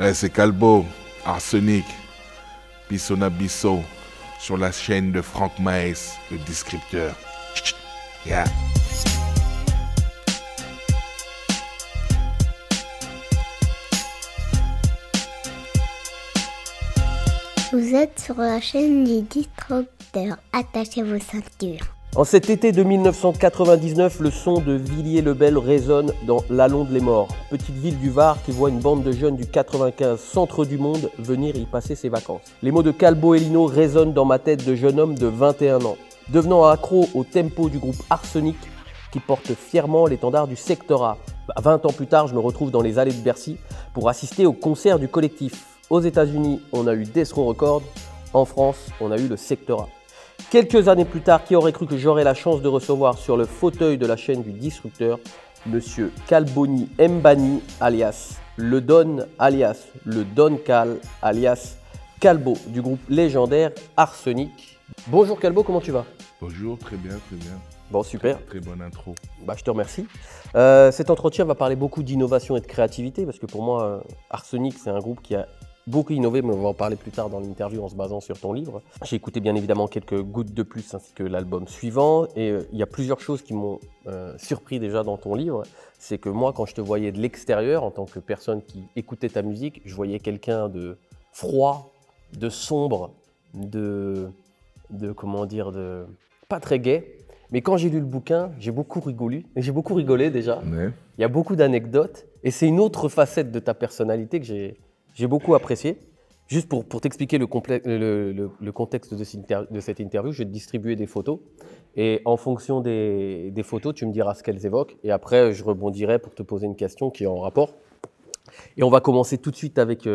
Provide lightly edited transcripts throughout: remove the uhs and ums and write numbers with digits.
Ouais, c'est Calbo, Arsenic, Bissona Bisso, sur la chaîne de Franck Maes, le descripteur. Yeah. Vous êtes sur la chaîne du disrupteur. Attachez vos ceintures. En cet été de 1999, le son de Villiers-le-Bel résonne dans l'Allonde-les-Morts, petite ville du Var qui voit une bande de jeunes du 95, centre du monde, venir y passer ses vacances. Les mots de Calbo et Lino résonnent dans ma tête de jeune homme de 21 ans, devenant accro au tempo du groupe Arsenic qui porte fièrement l'étendard du Secteur A. 20 ans plus tard, je me retrouve dans les allées de Bercy pour assister au concert du collectif. Aux États-Unis, on a eu Death Row Records, en France, on a eu le Secteur A. Quelques années plus tard, qui aurait cru que j'aurais la chance de recevoir sur le fauteuil de la chaîne du disrupteur, Monsieur Calboni Mbani, alias le Don, alias le Don Cal, alias Calbo, du groupe légendaire Arsenic. Bonjour Calbo, comment tu vas? Bonjour, très bien, très bien. Bon, super. Très bonne intro. Je te remercie. Cet entretien va parler beaucoup d'innovation et de créativité, parce que pour moi, Arsenic, c'est un groupe qui a beaucoup innové, mais on va en parler plus tard dans l'interview en se basant sur ton livre. J'ai écouté bien évidemment quelques gouttes de plus ainsi que l'album suivant et il y a plusieurs choses qui m'ont surpris déjà dans ton livre. C'est que moi, quand je te voyais de l'extérieur, en tant que personne qui écoutait ta musique, je voyais quelqu'un de froid, de sombre, de pas très gai. Mais quand j'ai lu le bouquin, j'ai beaucoup rigolé déjà. Ouais. Il y a beaucoup d'anecdotes et c'est une autre facette de ta personnalité que j'ai beaucoup apprécié. Juste pour t'expliquer le contexte de cette interview, je vais te distribuer des photos. Et en fonction des photos, tu me diras ce qu'elles évoquent. Et après, je rebondirai pour te poser une question qui est en rapport. Et on va commencer tout de suite avec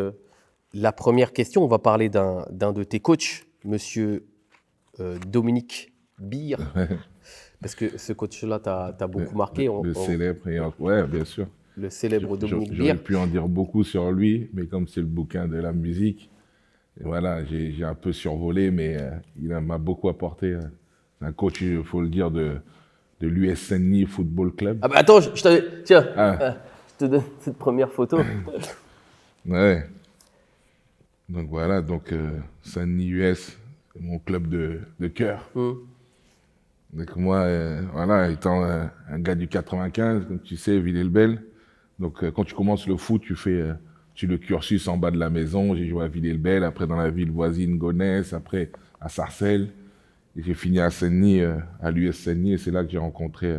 la première question. On va parler d'un de tes coachs, monsieur Dominique Beer. Parce que ce coach-là t'a beaucoup marqué. Le célèbre, ouais, bien sûr. Le célèbre Dominique Beer. J'aurais pu en dire beaucoup sur lui, mais comme c'est le bouquin de la musique, voilà, j'ai un peu survolé, mais il m'a beaucoup apporté. C'est un coach, il faut le dire, de l'US Saint-Denis Football Club. Ah bah attends, je te donne cette première photo. Ouais. Donc voilà, Saint-Denis US, c'est mon club de cœur. Donc moi, voilà, étant un gars du 95, comme tu sais, Villiers-le-Bel. Donc quand tu commences le foot, tu le cursus en bas de la maison. J'ai joué à Villiers-le-Bel, après dans la ville voisine Gonesse, après à Sarcelles. Et j'ai fini à Saint-Denis, à l'US Saint-Denis, et c'est là que j'ai rencontré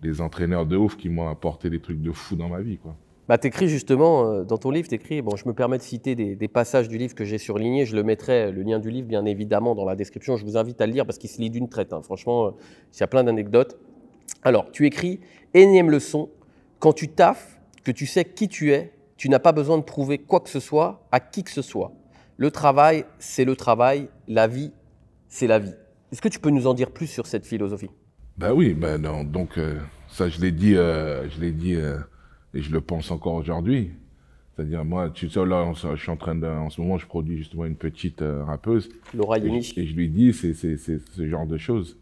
des entraîneurs de ouf qui m'ont apporté des trucs de fou dans ma vie, quoi. T'écris justement, dans ton livre, je me permets de citer des passages du livre que j'ai surlignés. Je le mettrai, le lien du livre, bien évidemment, dans la description. Je vous invite à le lire parce qu'il se lit d'une traite. Franchement, il y a plein d'anecdotes. Alors, tu écris « Énième leçon, quand tu taffes, que tu sais qui tu es, tu n'as pas besoin de prouver quoi que ce soit à qui que ce soit. Le travail, c'est le travail. La vie, c'est la vie. » Est-ce que tu peux nous en dire plus sur cette philosophie? Oui, non, donc ça je l'ai dit et je le pense encore aujourd'hui. C'est-à-dire moi, tu sais, là, je suis en train en ce moment, je produis justement une petite rappeuse. Laura Yoni. Et je lui dis, c'est ce genre de choses.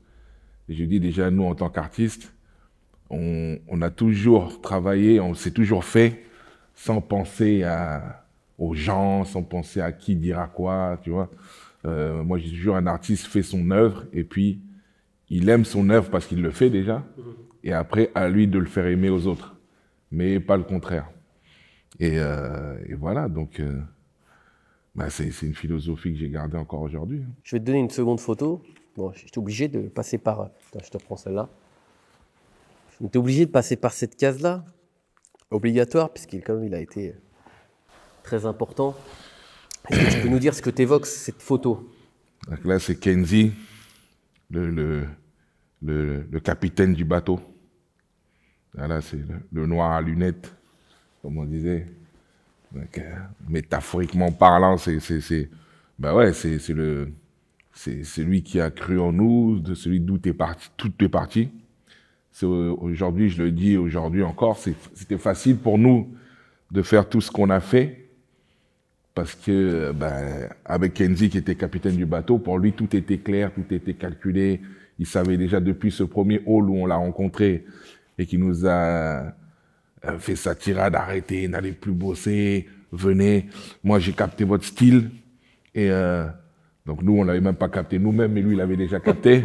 Et je lui dis déjà, nous, en tant qu'artistes, on a toujours travaillé, on s'est toujours fait sans penser aux gens, sans penser à qui dira quoi, tu vois. Moi, je dis toujours, un artiste fait son œuvre et puis il aime son œuvre parce qu'il le fait déjà. Et après, à lui de le faire aimer aux autres. Mais pas le contraire. Et voilà, donc c'est une philosophie que j'ai gardée encore aujourd'hui. Je vais te donner une seconde photo. Bon, j'étais obligé de passer par... Attends, je te prends celle-là. J'étais obligé de passer par cette case-là, obligatoire, puisqu'il a été très important. Est-ce que tu peux nous dire ce que t'évoques cette photo? Donc là, c'est Kenzie, le capitaine du bateau. Là, c'est le noir à lunettes, comme on disait. Donc, métaphoriquement parlant, c'est lui qui a cru en nous, de celui d'où tout est parti. Aujourd'hui, je le dis aujourd'hui encore, c'était facile pour nous de faire tout ce qu'on a fait, parce que avec Kenzie qui était capitaine du bateau, pour lui tout était clair, tout était calculé. Il savait déjà depuis ce premier hall où on l'a rencontré et qui nous a fait sa tirade, arrêtez, n'allez plus bosser, venez, moi j'ai capté votre style. Et donc nous, on l'avait même pas capté nous-mêmes, mais lui, il l'avait déjà capté.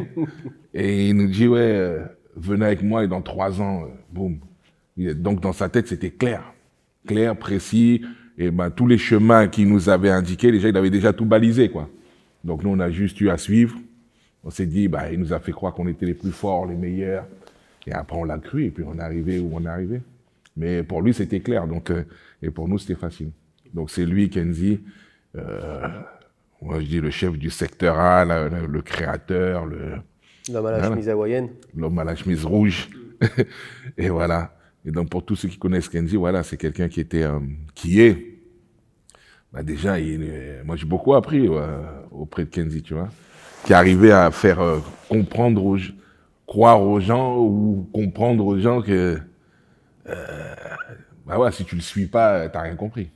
Et il nous dit, ouais, venez avec moi et dans 3 ans, boum. Donc dans sa tête, c'était clair, précis. Et ben tous les chemins qu'il nous avait indiqués, déjà, il avait déjà tout balisé, quoi. Donc nous, on a juste eu à suivre. On s'est dit, bah, il nous a fait croire qu'on était les plus forts, les meilleurs. Et après, on l'a cru, et puis on est arrivé où on est arrivé. Mais pour lui, c'était clair, donc, et pour nous, c'était facile. Donc c'est lui, Kenzie, moi je dis le chef du secteur A, le créateur, l'homme à la chemise hawaïenne. L'homme à la chemise rouge. Et voilà. Et donc pour tous ceux qui connaissent Kenzie, voilà, c'est quelqu'un qui est, bah déjà, moi j'ai beaucoup appris auprès de Kenzie, tu vois, qui arrivait à faire comprendre, croire aux gens ou comprendre aux gens que, bah ouais, si tu le suis pas, t'as rien compris.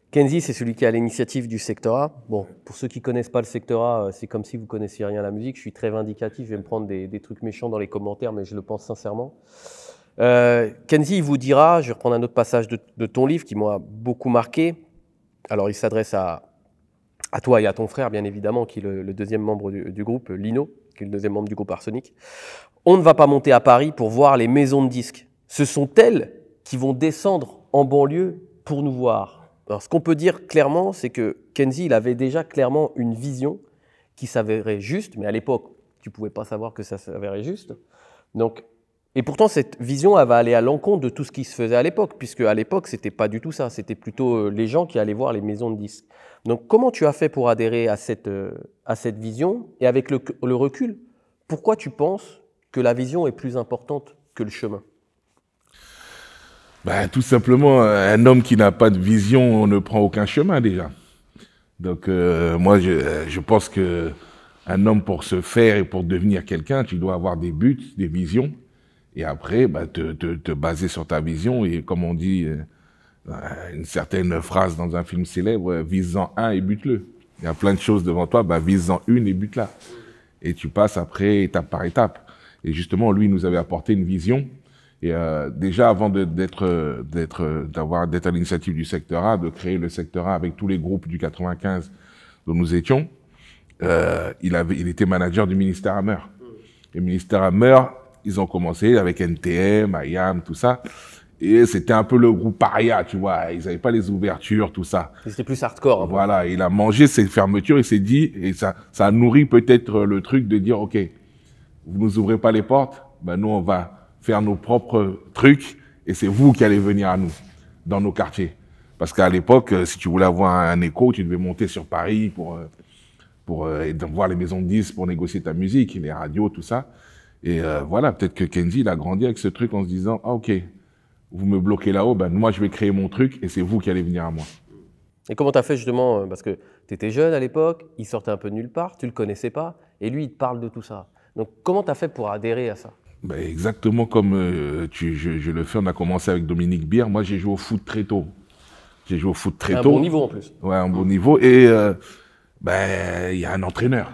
Kenzie, c'est celui qui a l'initiative du secteur A. Bon, pour ceux qui connaissent pas le secteur A, c'est comme si vous connaissiez rien à la musique. Je suis très vindicatif, je vais me prendre des trucs méchants dans les commentaires, mais je le pense sincèrement. Kenzie, il vous dira, je vais reprendre un autre passage de ton livre qui m'a beaucoup marqué. Alors, il s'adresse à toi et à ton frère, bien évidemment, qui est le deuxième membre du groupe, Lino, qui est le deuxième membre du groupe Arsenic. On ne va pas monter à Paris pour voir les maisons de disques. Ce sont elles qui vont descendre en banlieue pour nous voir. Alors, ce qu'on peut dire clairement, c'est que Kenzie, il avait déjà clairement une vision qui s'avérait juste, mais à l'époque, tu ne pouvais pas savoir que ça s'avérait juste. Donc, et pourtant, cette vision, elle va aller à l'encontre de tout ce qui se faisait à l'époque, puisque à l'époque, ce n'était pas du tout ça. C'était plutôt les gens qui allaient voir les maisons de disques. Donc, comment tu as fait pour adhérer à cette vision? Et avec le recul, pourquoi tu penses que la vision est plus importante que le chemin? Ben, tout simplement, un homme qui n'a pas de vision ne prend aucun chemin déjà. Donc moi, je pense que un homme, pour se faire et pour devenir quelqu'un, tu dois avoir des buts, des visions, et après, bah, te baser sur ta vision. Et comme on dit, une certaine phrase dans un film célèbre, vise-en un et bute-le. Il y a plein de choses devant toi, bah, vise-en une et bute-la. Et tu passes après étape par étape. Et justement, lui, il nous avait apporté une vision. Et déjà, avant d'être à l'initiative du secteur A, de créer le secteur A avec tous les groupes du 95 dont nous étions, il était manager du ministère Hammer. Et le ministère Hammer, ils ont commencé avec NTM, IAM, tout ça. Et c'était un peu le groupe paria, tu vois. Ils n'avaient pas les ouvertures, tout ça. C'était plus hardcore. Voilà, il a mangé ces fermetures, il s'est dit, et ça a nourri peut-être le truc de dire, OK, vous nous ouvrez pas les portes, ben nous on va faire nos propres trucs, et c'est vous qui allez venir à nous, dans nos quartiers. Parce qu'à l'époque, si tu voulais avoir un écho, tu devais monter sur Paris pour voir les maisons de disques, pour négocier ta musique, les radios, tout ça. Et voilà, peut-être que Kenzie, il a grandi avec ce truc en se disant, ah OK, vous me bloquez là-haut, ben moi je vais créer mon truc, et c'est vous qui allez venir à moi. Et comment tu as fait justement, parce que tu étais jeune à l'époque, il sortait un peu de nulle part, tu le connaissais pas, et lui il te parle de tout ça. Donc comment tu as fait pour adhérer à ça? Ben, exactement comme je le fais, on a commencé avec Dominique Bière. Moi, j'ai joué au foot très tôt. J'ai joué au foot très tôt. Un bon niveau en plus. Ouais, un bon niveau. Et ben, il y a un entraîneur.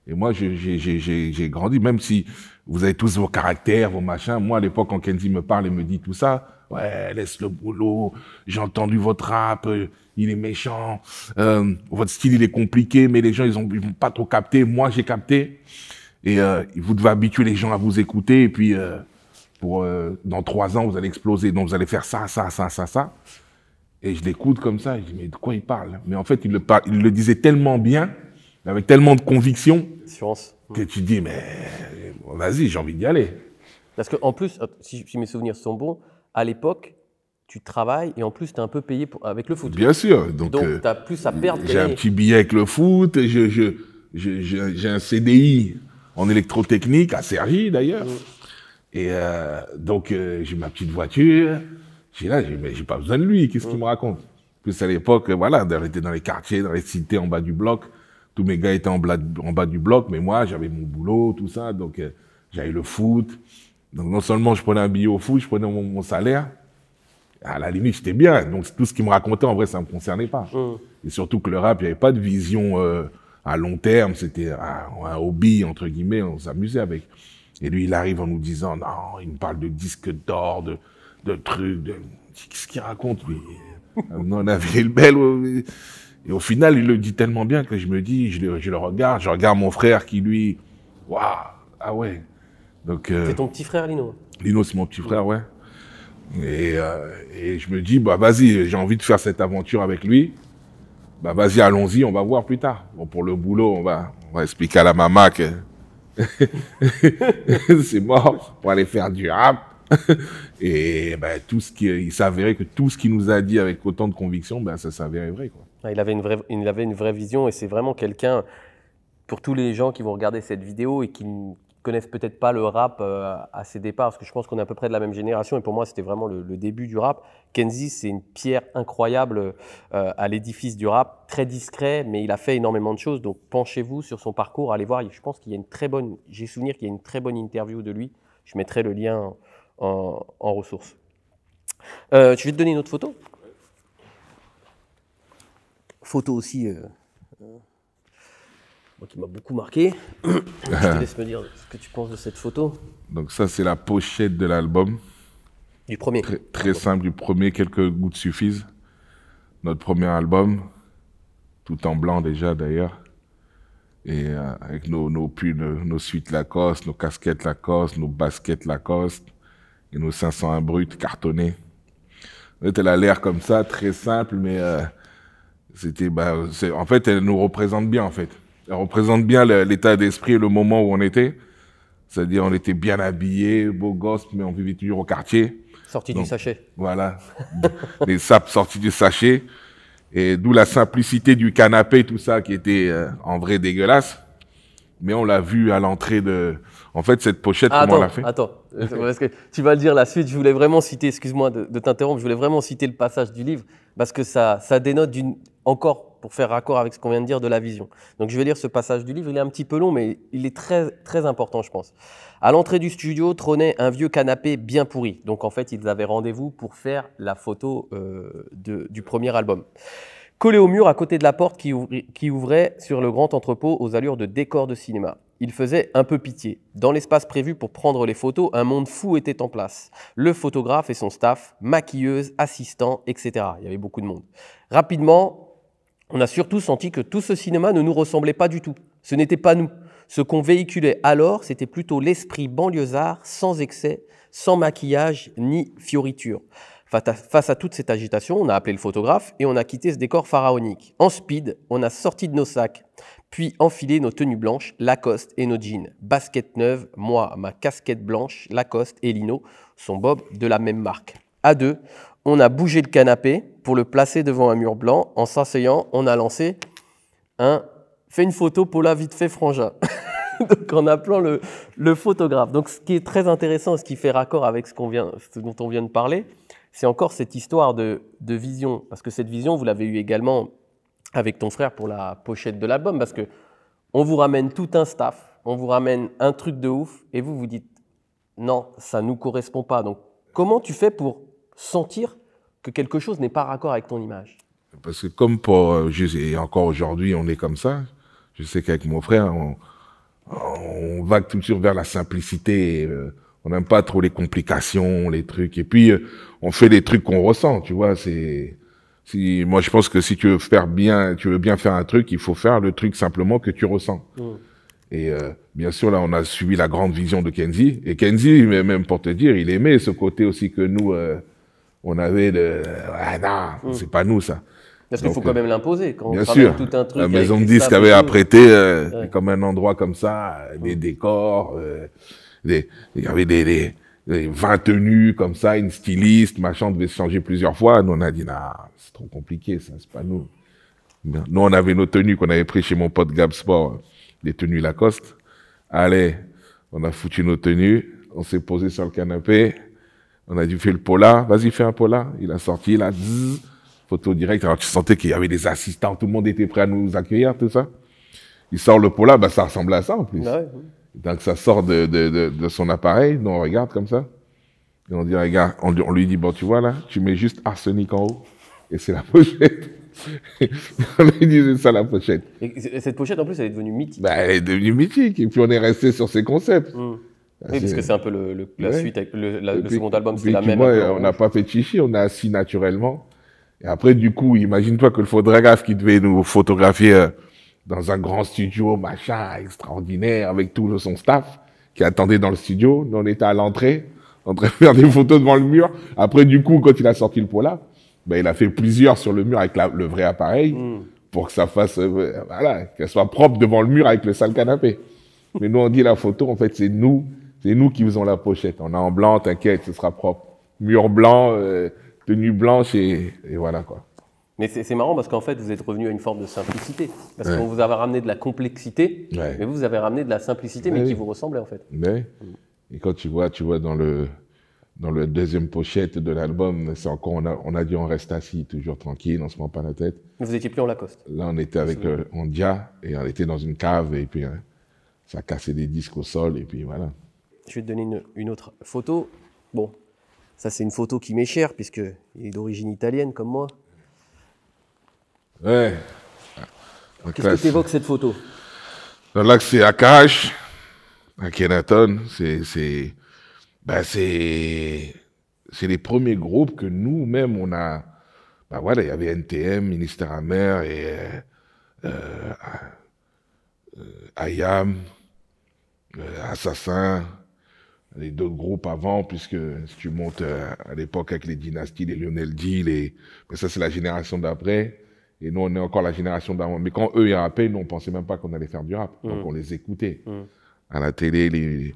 Et moi, j'ai grandi, même si vous avez tous vos caractères, vos machins. Moi, à l'époque, quand Kenzie me parle et me dit tout ça, ouais, laisse le boulot, j'ai entendu votre rap, il est méchant, votre style, il est compliqué, mais les gens, ils vont pas trop capter. Moi, j'ai capté. Et vous devez habituer les gens à vous écouter. Et puis, dans 3 ans, vous allez exploser. Donc, vous allez faire ça. Et je l'écoute comme ça. Et je dis, mais de quoi il parle? Mais en fait, il le disait tellement bien, avec tellement de conviction, que tu te dis, mais vas-y, j'ai envie d'y aller. Parce qu'en plus, si mes souvenirs sont bons, à l'époque, tu travailles et en plus, tu es un peu payé avec le foot. Bien sûr. Donc tu as plus à perdre. J'ai un petit billet avec le foot. J'ai un CDI en électrotechnique, à Cergy d'ailleurs. Et donc, j'ai ma petite voiture. Mais j'ai pas besoin de lui, qu'est-ce qu'il me raconte? Plus à l'époque, voilà, on était dans les quartiers, dans les cités, en bas du bloc. Tous mes gars étaient en bas du bloc, mais moi, j'avais mon boulot, tout ça. Donc, j'avais le foot. Donc, non seulement je prenais un billet au foot, je prenais mon salaire. À la limite, j'étais bien. Donc, tout ce qu'il me racontait, en vrai, ça me concernait pas. Et surtout que le rap, il n'y avait pas de vision à long terme, c'était un hobby, entre guillemets, on s'amusait avec. Et lui, il arrive en nous disant, non, il me parle de disques d'or, de trucs, qu'est-ce qu'il raconte, lui? Nous, on a Villiers le Bel. Et au final, il le dit tellement bien que je me dis, je le regarde, je regarde mon frère qui lui, waouh, ah ouais. Donc, C'est ton petit frère, Lino? Lino, c'est mon petit frère, ouais. Et je me dis, bah vas-y, j'ai envie de faire cette aventure avec lui. Bah vas-y, allons-y, on va voir plus tard. Bon, pour le boulot, on va expliquer à la maman que c'est mort pour aller faire du rap. Et ben, il s'avérait que tout ce qu'il nous a dit avec autant de conviction, ben, ça s'avérait vrai, quoi. Ah, il avait une vraie vision et c'est vraiment quelqu'un, pour tous les gens qui vont regarder cette vidéo et qui ne connaissent peut-être pas le rap à ses départs, parce que je pense qu'on est à peu près de la même génération et pour moi c'était vraiment le début du rap. Kenzie, c'est une pierre incroyable à l'édifice du rap, très discret, mais il a fait énormément de choses, donc penchez-vous sur son parcours, allez voir, je pense qu'il y a j'ai souvenir qu'il y a une très bonne interview de lui, je mettrai le lien en ressources. Tu veux te donner une autre photo? Photo aussi moi, qui m'a beaucoup marqué. Je te laisse me dire ce que tu penses de cette photo. Donc ça, c'est la pochette de l'album. Du premier. Très simple, du premier, quelques gouttes suffisent. Notre premier album, tout en blanc déjà d'ailleurs. Et avec nos pulls, nos suites Lacoste, nos casquettes Lacoste, nos baskets Lacoste et nos 501 bruts cartonnés. En fait, elle a l'air comme ça, très simple, mais en fait, elle nous représente bien, en fait. Elle représente bien l'état d'esprit et le moment où on était. C'est-à-dire, on était bien habillés, beaux gosses, mais on vivait toujours au quartier. Sorti du sachet. Voilà. Les sapes sortis du sachet. Et d'où la simplicité du canapé, tout ça, qui était en vrai dégueulasse. Mais on l'a vu à l'entrée de... En fait, cette pochette, comment on l'a fait? Attends, parce que tu vas le dire la suite. Je voulais vraiment citer, excuse-moi de t'interrompre, je voulais vraiment citer le passage du livre parce que ça dénote encore, pour faire raccord avec ce qu'on vient de dire, de la vision. Donc je vais lire ce passage du livre, il est un petit peu long, mais il est très, très important, je pense. À l'entrée du studio trônait un vieux canapé bien pourri. Donc en fait, ils avaient rendez-vous pour faire la photo du premier album. Collé au mur à côté de la porte qui ouvrait sur le grand entrepôt aux allures de décor de cinéma. Il faisait un peu pitié. Dans l'espace prévu pour prendre les photos, un monde fou était en place. Le photographe et son staff, maquilleuse, assistants, etc. Il y avait beaucoup de monde. Rapidement, on a surtout senti que tout ce cinéma ne nous ressemblait pas du tout. Ce n'était pas nous. Ce qu'on véhiculait alors, c'était plutôt l'esprit banlieusard, sans excès, sans maquillage ni fioriture. Face à toute cette agitation, on a appelé le photographe et on a quitté ce décor pharaonique. En speed, on a sorti de nos sacs, puis enfilé nos tenues blanches, Lacoste et nos jeans. Basket neuve, moi, ma casquette blanche, Lacoste et Lino, son bob de la même marque. À deux, on a bougé le canapé pour le placer devant un mur blanc. En s'asseyant, on a lancé un « fais une photo, Paula, vite fait, frangin ». Donc en appelant le photographe. Donc ce qui est très intéressant, ce qui fait raccord avec ce dont on vient de parler, c'est encore cette histoire de vision. Parce que cette vision, vous l'avez eue également avec ton frère pour la pochette de l'album. Parce qu'on vous ramène tout un staff, on vous ramène un truc de ouf, et vous vous dites non, ça ne nous correspond pas. Donc comment tu fais pour sentir que quelque chose n'est pas raccord avec ton image? Parce que comme et encore aujourd'hui, on est comme ça. Je sais qu'avec mon frère, on va toujours vers la simplicité. On n'aime pas trop les complications, les trucs. Et puis, on fait des trucs qu'on ressent, tu vois. Moi, je pense que si tu veux bien faire un truc, il faut faire le truc simplement que tu ressens. Et bien sûr, là, on a suivi la grande vision de Kenzie. Et Kenzie, même pour te dire, il aimait ce côté aussi que nous, on avait non, c'est pas nous, ça. Parce qu'il faut quand même l'imposer. Quand bien on sûr, tout un truc la maison de disques avait apprêté comme un endroit comme ça, des décors, il y avait des 20 tenues comme ça, une styliste, machin, on devait se changer plusieurs fois. Nous, on a dit, non, c'est trop compliqué, ça, c'est pas nous. Nous, on avait nos tenues qu'on avait pris chez mon pote Gab Sport, des tenues Lacoste. Allez, on a foutu nos tenues, on s'est posé sur le canapé, on a dû faire le polar. Vas-y, fais un polar. Il a sorti, là, photo directe. Alors, tu sentais qu'il y avait des assistants, tout le monde était prêt à nous accueillir, tout ça. Il sort le polar, ça ressemblait à ça, en plus. Ouais. Donc, ça sort de son appareil, nous, on regarde comme ça. Et on dit, regarde, on lui dit, bon, tu vois, là, tu mets juste arsenic en haut, et c'est la pochette. On lui dit, c'est ça, la pochette. Et cette pochette, en plus, elle est devenue mythique. Elle est devenue mythique, et puis on est resté sur ces concepts. Oui, parce que c'est un peu la suite, avec le second album, c'était la même. Moi, on n'a pas fait de chichi, on a assis naturellement. Et après, du coup, imagine-toi que le photographe qui devait nous photographier dans un grand studio, machin, extraordinaire, avec tout son staff, qui attendait dans le studio. Nous, on était à l'entrée, en train de faire des photos devant le mur. Après, du coup, quand il a sorti le Pola, ben, il a fait plusieurs sur le mur avec le vrai appareil, pour que ça fasse, voilà, qu'elle soit propre devant le mur avec le sale canapé. Mais nous, on dit la photo, en fait, c'est nous qui faisons la pochette. On est en blanc, t'inquiète, ce sera propre. Mur blanc, tenue blanche et voilà, quoi. Mais c'est marrant parce qu'en fait, vous êtes revenu à une forme de simplicité. Parce qu'on vous avait ramené de la complexité, mais vous avez ramené de la simplicité, mais qui vous ressemblait en fait. Et quand tu vois dans le deuxième pochette de l'album, c'est encore, on a dit on reste assis, toujours tranquille, on se prend pas la tête. Mais vous étiez plus en Lacoste. Là, on était avec Ondia et on était dans une cave et puis ça cassait des disques au sol et puis voilà. Je vais te donner une autre photo. Bon, ça c'est une photo qui m'est chère puisqu'il est d'origine italienne comme moi. Ouais. Qu'est-ce que t'évoques cette photo? Là, c'est Akash, Akhenaton, c'est les premiers groupes que nous-mêmes, on a... Ben voilà, il y avait NTM, Ministère Amer et IAM, Assassin, et d'autres groupes avant, puisque si tu montes à l'époque avec les dynasties, les Lionel D, mais ça c'est la génération d'après, et nous on est encore la génération d'avant. Mais quand eux ils rappaient, nous on pensait même pas qu'on allait faire du rap, donc on les écoutait à la télé,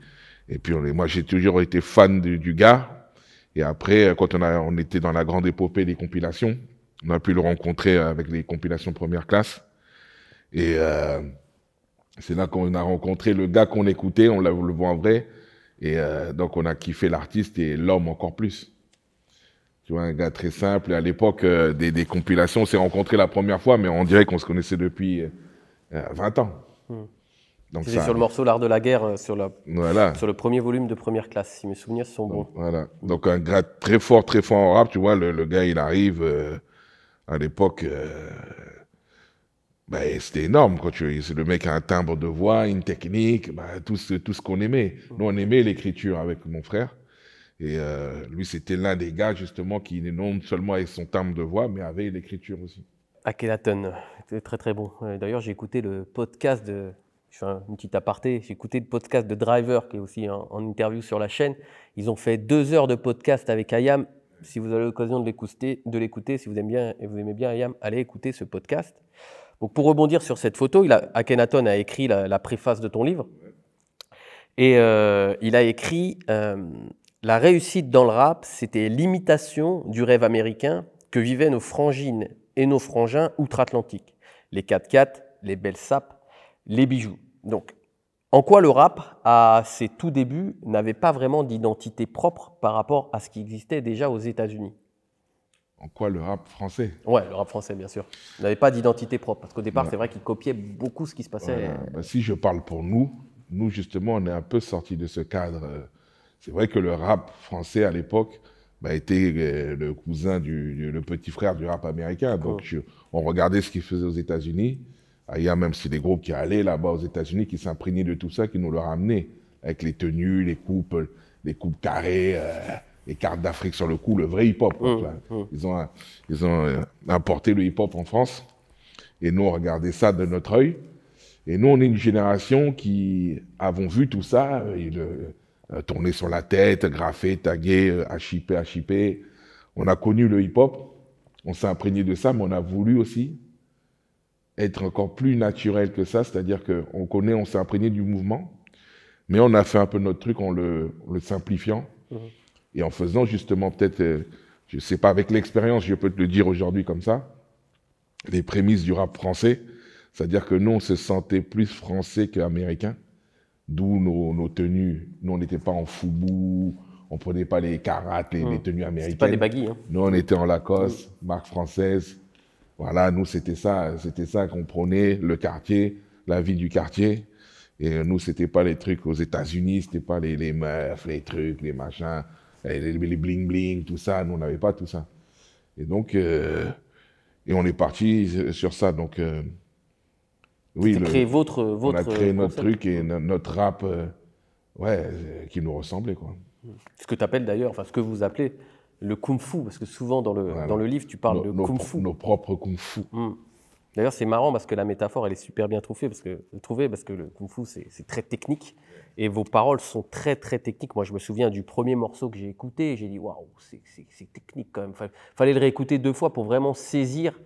et puis moi j'ai toujours été fan du gars, et après quand on était dans la grande épopée des compilations, on a pu le rencontrer avec les compilations première classe, et c'est là qu'on a rencontré le gars qu'on écoutait, on le voit en vrai, et donc on a kiffé l'artiste et l'homme encore plus. Tu vois, un gars très simple. À l'époque des compilations, on s'est rencontrés la première fois, mais on dirait qu'on se connaissait depuis 20 ans. C'était sur le morceau L'Art de la Guerre, sur voilà. le premier volume de première classe, si mes souvenirs sont bons. Voilà. Donc un gars très fort en rap, tu vois, le gars il arrive, à l'époque, c'était énorme. C'est le mec a un timbre de voix, une technique, tout ce qu'on aimait. Nous on aimait l'écriture avec mon frère. Et lui, c'était l'un des gars, justement, qui non seulement avait son timbre de voix, mais avait l'écriture aussi. Akhenaton, c'était très très bon. D'ailleurs, j'ai écouté le podcast je fais une petite aparté, j'ai écouté le podcast de Driver, qui est aussi en interview sur la chaîne. Ils ont fait 2 heures de podcast avec IAM. Si vous avez l'occasion de l'écouter, si vous aimez bien IAM, allez écouter ce podcast. Donc, pour rebondir sur cette photo, Akhenaton a écrit la préface de ton livre. Et il a écrit... La réussite dans le rap, c'était l'imitation du rêve américain que vivaient nos frangines et nos frangins outre-Atlantique. Les 4x4, les belles sapes, les bijoux. Donc, en quoi le rap, à ses tout débuts, n'avait pas vraiment d'identité propre par rapport à ce qui existait déjà aux États-Unis? En quoi le rap français? Ouais, le rap français, bien sûr. N'avait pas d'identité propre, parce qu'au départ, c'est vrai qu'il copiait beaucoup ce qui se passait. Voilà. Si je parle pour nous, justement, on est un peu sortis de ce cadre. C'est vrai que le rap français, à l'époque, était le cousin, le petit frère du rap américain. Donc, on regardait ce qu'il faisait aux États-Unis. Il y a même des groupes qui allaient là-bas aux États-Unis, qui s'imprégnaient de tout ça, qui nous le ramenaient, avec les tenues, les coupes carrées, les cartes d'Afrique sur le cou, le vrai hip-hop. Ils ont importé le hip-hop en France. Et nous, on regardait ça de notre œil. Et nous, on est une génération qui avons vu tout ça, tourner sur la tête, graffer, taguer, HIP. On a connu le hip-hop, on s'est imprégné de ça, mais on a voulu aussi être encore plus naturel que ça, c'est-à-dire on s'est imprégné du mouvement, mais on a fait un peu notre truc en le simplifiant et en faisant justement peut-être, je sais pas, avec l'expérience, je peux te le dire aujourd'hui comme ça, les prémices du rap français, c'est-à-dire que nous, on se sentait plus français qu'américain. D'où nos tenues. Nous, on n'était pas en foubou, on ne prenait pas les carates, les tenues américaines. C'était pas des baggy. Hein. Nous, on était en Lacoste, marque française. Voilà, nous, c'était ça qu'on prenait, le quartier, la vie du quartier. Et nous, c'était pas les trucs aux États-Unis, c'était pas les meufs, les trucs, les machins, les bling-bling, tout ça. Nous, on n'avait pas tout ça. Et donc, et on est parti sur ça. Donc, oui, on a créé notre truc et notre rap, qui nous ressemblait, quoi. Ce que tu appelles d'ailleurs, enfin ce que vous appelez le kung-fu, parce que souvent dans le livre, tu parles de kung-fu. Nos propres kung-fu. D'ailleurs, c'est marrant parce que la métaphore, elle est super bien trouvée, parce que le kung-fu, c'est très technique. Et vos paroles sont très, très techniques. Moi, je me souviens du premier morceau que j'ai écouté, et j'ai dit, waouh, c'est technique quand même. Fallait le réécouter 2 fois pour vraiment saisir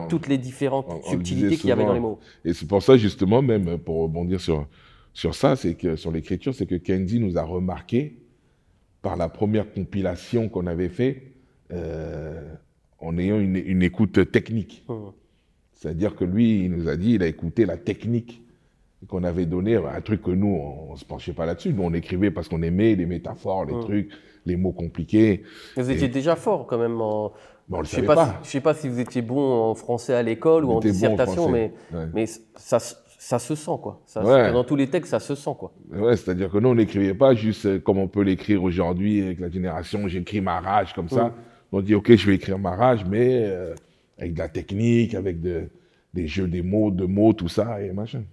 toutes les différentes subtilités qu'il y avait dans les mots. Et c'est pour ça, justement, même pour rebondir sur ça, c'est que sur l'écriture, c'est que Kenzie nous a remarqué par la première compilation qu'on avait fait en ayant une écoute technique. C'est-à-dire que lui, il nous a dit, il a écouté la technique qu'on avait donnée, un truc que nous, on ne se penchait pas là-dessus. Nous, on écrivait parce qu'on aimait les métaphores, les trucs, les mots compliqués. Vous étiez déjà fort quand même en... Bon, on le je savait pas. Je ne sais pas si vous étiez bon en français à l'école ou en dissertation, bon mais ça se sent, quoi. Dans tous les textes, ça se sent, quoi. Ouais, c'est-à-dire que nous, on n'écrivait pas juste comme on peut l'écrire aujourd'hui avec la génération, j'écris ma rage comme ça. On dit, OK, je vais écrire ma rage, mais avec de la technique, avec des jeux, des mots, de mots, tout ça, et machin.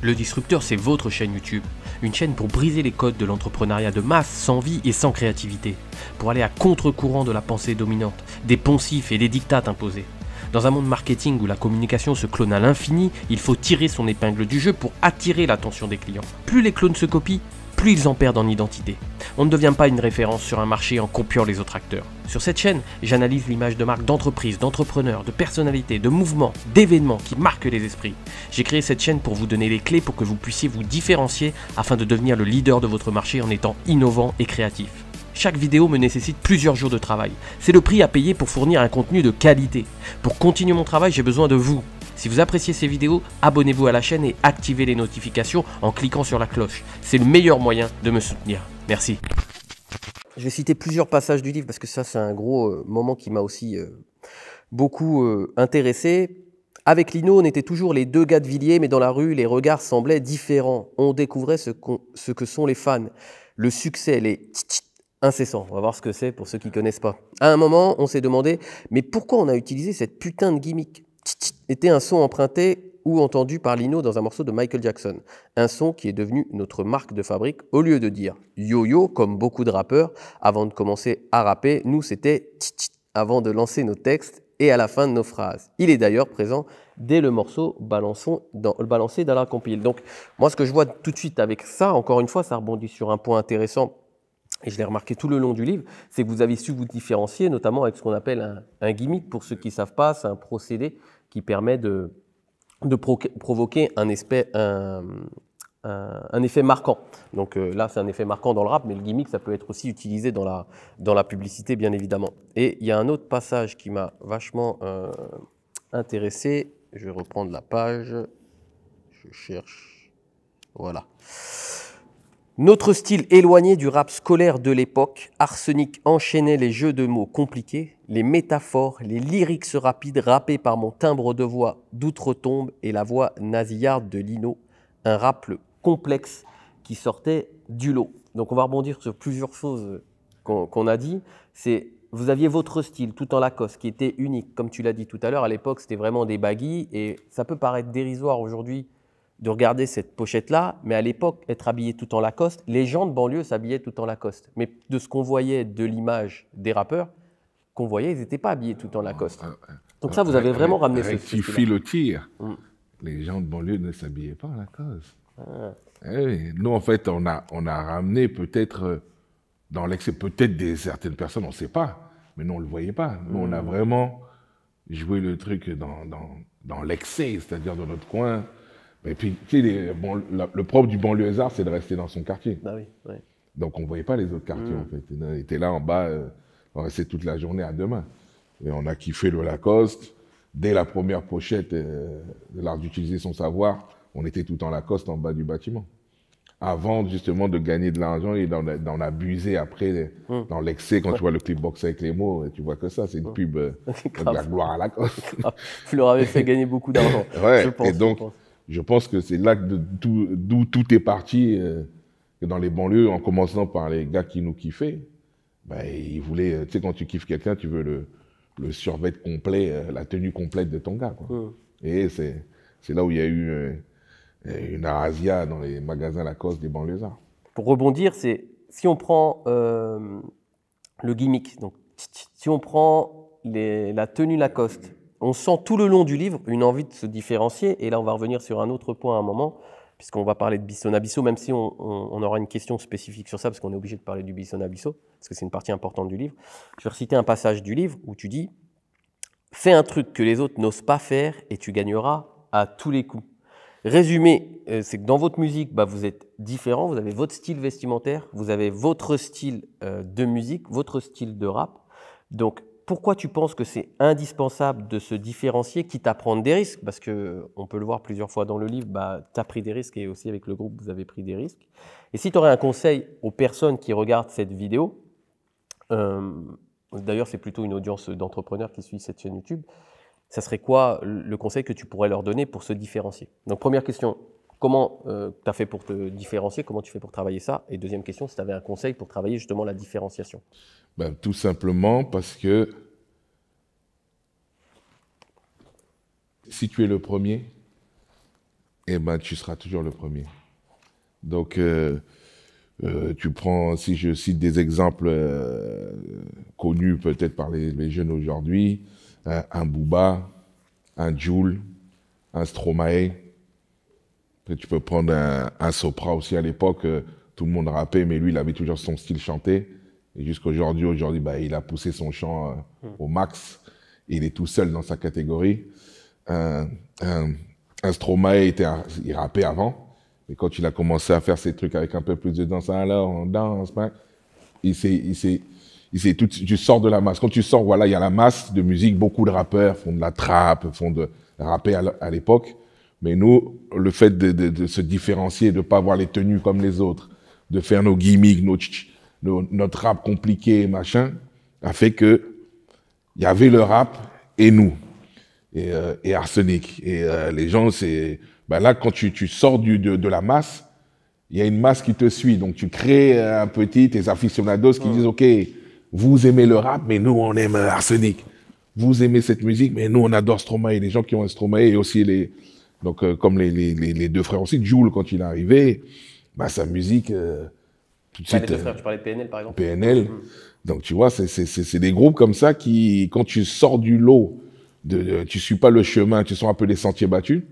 Le Disrupteur, c'est votre chaîne YouTube. Une chaîne pour briser les codes de l'entrepreneuriat de masse, sans vie et sans créativité. Pour aller à contre-courant de la pensée dominante, des poncifs et des dictates imposés. Dans un monde marketing où la communication se clone à l'infini, il faut tirer son épingle du jeu pour attirer l'attention des clients. Plus les clones se copient, plus ils en perdent en identité. On ne devient pas une référence sur un marché en copiant les autres acteurs. Sur cette chaîne, j'analyse l'image de marque d'entreprises, d'entrepreneurs, de personnalités, de mouvements, d'événements qui marquent les esprits. J'ai créé cette chaîne pour vous donner les clés pour que vous puissiez vous différencier afin de devenir le leader de votre marché en étant innovant et créatif. Chaque vidéo me nécessite plusieurs jours de travail. C'est le prix à payer pour fournir un contenu de qualité. Pour continuer mon travail, j'ai besoin de vous. Si vous appréciez ces vidéos, abonnez-vous à la chaîne et activez les notifications en cliquant sur la cloche. C'est le meilleur moyen de me soutenir. Merci. Je vais citer plusieurs passages du livre parce que ça, c'est un gros moment qui m'a aussi beaucoup intéressé. Avec Lino, on était toujours les 2 gars de Villiers, mais dans la rue, les regards semblaient différents. On découvrait ce que sont les fans. Le succès, les tchit incessants. On va voir ce que c'est pour ceux qui ne connaissent pas. À un moment, on s'est demandé, mais pourquoi on a utilisé cette putain de gimmick ? Était un son emprunté ou entendu par Lino dans un morceau de Michael Jackson. Un son qui est devenu notre marque de fabrique. Au lieu de dire yo-yo, comme beaucoup de rappeurs, avant de commencer à rapper, nous c'était avant de lancer nos textes et à la fin de nos phrases. Il est d'ailleurs présent dès le morceau balancé dans la compile. Donc moi, ce que je vois tout de suite avec ça, encore une fois, ça rebondit sur un point intéressant, et je l'ai remarqué tout le long du livre, c'est que vous avez su vous différencier, notamment avec ce qu'on appelle un gimmick. Pour ceux qui ne savent pas, c'est un procédé qui permet de provoquer un effet marquant. Donc là, c'est un effet marquant dans le rap, mais le gimmick, ça peut être aussi utilisé dans la publicité, bien évidemment. Et il y a un autre passage qui m'a vachement intéressé. Je vais reprendre la page. Je cherche. Voilà. Notre style éloigné du rap scolaire de l'époque, Arsenic enchaînait les jeux de mots compliqués, les métaphores, les lyrics rapides rappés par mon timbre de voix d'outre-tombe et la voix nasillarde de Lino, un rap complexe qui sortait du lot. Donc on va rebondir sur plusieurs choses qu'on a dit. Vous aviez votre style tout en Lacoste qui était unique. Comme tu l'as dit tout à l'heure, à l'époque c'était vraiment des baggy et ça peut paraître dérisoire aujourd'hui de regarder cette pochette-là, mais à l'époque, être habillé tout en Lacoste, les gens de banlieue s'habillaient tout en Lacoste. Mais de ce qu'on voyait de l'image des rappeurs, qu'on voyait, ils n'étaient pas habillés tout en Lacoste. Donc ça, vous avez vraiment ramené ce style. Rectifie le tir. Les gens de banlieue ne s'habillaient pas en Lacoste. Oui. Nous, en fait, on a ramené peut-être, dans l'excès, peut-être certaines personnes, on ne sait pas, mais nous, on ne le voyait pas. Nous, on a vraiment joué le truc dans l'excès, c'est-à-dire dans notre coin. Et puis, tu sais, le propre du banlieusard, c'est de rester dans son quartier. Bah oui, ouais. Donc, on ne voyait pas les autres quartiers, en fait. On était là en bas, on restait toute la journée à 2 mains. Et on a kiffé le Lacoste. Dès la première pochette de l'art d'utiliser son savoir, on était tout en Lacoste en bas du bâtiment. Avant, justement, de gagner de l'argent et d'en abuser après, dans l'excès, quand tu vois le clip box avec les mots, tu vois que ça, c'est une pub de la gloire à Lacoste. Vous leur avez fait gagner beaucoup d'argent. Ouais, et donc, je pense que c'est là d'où tout est parti, que dans les banlieues, en commençant par les gars qui nous kiffaient, ils voulaient, tu sais, quand tu kiffes quelqu'un, tu veux le survêt complet, la tenue complète de ton gars, quoi. Et c'est là où il y a eu une razzia dans les magasins Lacoste des banlieusards. Pour rebondir, si on prend le gimmick. Donc, si on prend la tenue Lacoste, on sent tout le long du livre une envie de se différencier. Et là, on va revenir sur un autre point à un moment, puisqu'on va parler de Bisson Abisso, même si on aura une question spécifique sur ça, parce qu'on est obligé de parler du Bisson Abisso, parce que c'est une partie importante du livre. Je vais reciter un passage du livre où tu dis « Fais un truc que les autres n'osent pas faire et tu gagneras à tous les coups ». Résumé, c'est que dans votre musique, vous êtes différent, vous avez votre style vestimentaire, vous avez votre style de musique, votre style de rap. Donc, pourquoi tu penses que c'est indispensable de se différencier, quitte à prendre des risques? Parce qu'on peut le voir plusieurs fois dans le livre, tu as pris des risques et aussi avec le groupe, vous avez pris des risques. Et si tu aurais un conseil aux personnes qui regardent cette vidéo, d'ailleurs c'est plutôt une audience d'entrepreneurs qui suit cette chaîne YouTube, ça serait quoi le conseil que tu pourrais leur donner pour se différencier? Donc première question, comment tu as fait pour te différencier? Comment tu fais pour travailler ça? Et deuxième question, si tu avais un conseil pour travailler justement la différenciation. Tout simplement parce que si tu es le premier, tu seras toujours le premier. Donc, tu prends, si je cite des exemples connus peut-être par les jeunes aujourd'hui, un Booba, un Jul, un Stromae. Tu peux prendre un Sopra aussi à l'époque, tout le monde rappait, mais lui, il avait toujours son style chanté. Et jusqu'aujourd'hui, il a poussé son chant au max. Et il est tout seul dans sa catégorie. Un Stromae, il rappait avant. Mais quand il a commencé à faire ces trucs avec un peu plus de danse, alors on danse, tu sors de la masse. Quand tu sors, il y a la masse de musique. Beaucoup de rappeurs font de la trap, font de rapper à l'époque. Mais nous, le fait de se différencier, de ne pas avoir les tenues comme les autres, de faire nos gimmicks, notre rap compliqué, machin, a fait que il y avait le rap et nous, et Arsenic. Et les gens, là, quand tu sors de la masse, il y a une masse qui te suit. Donc, tu crées tes aficionados qui disent, OK, vous aimez le rap, mais nous, on aime Arsenic. Vous aimez cette musique, mais nous, on adore Stromae. Les gens qui ont un Stromae et aussi comme les deux frères aussi, Jul, quand il est arrivé, sa musique, tout de suite. Les deux frères, tu parlais de PNL, par exemple. PNL. Donc, tu vois, c'est des groupes comme ça qui, quand tu sors du lot, tu suis pas le chemin, tu sors un peu des sentiers battus,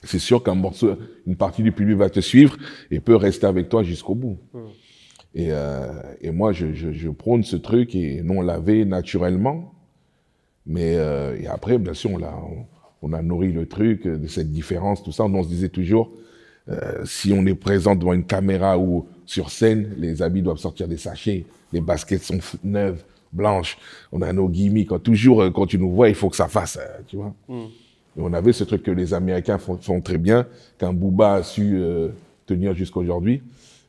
c'est sûr qu'un morceau, une partie du public va te suivre et peut rester avec toi jusqu'au bout. Et moi, je prône ce truc et nous, on l'avait naturellement. Mais et après, bien sûr, on a nourri le truc de cette différence, tout ça. On se disait toujours, si on est présent devant une caméra ou sur scène, les habits doivent sortir des sachets, les baskets sont neuves, blanches, on a nos gimmicks. Toujours, quand tu nous vois, il faut que ça fasse, tu vois. Et on avait ce truc que les Américains font très bien, qu'un Booba a su tenir jusqu'aujourd'hui.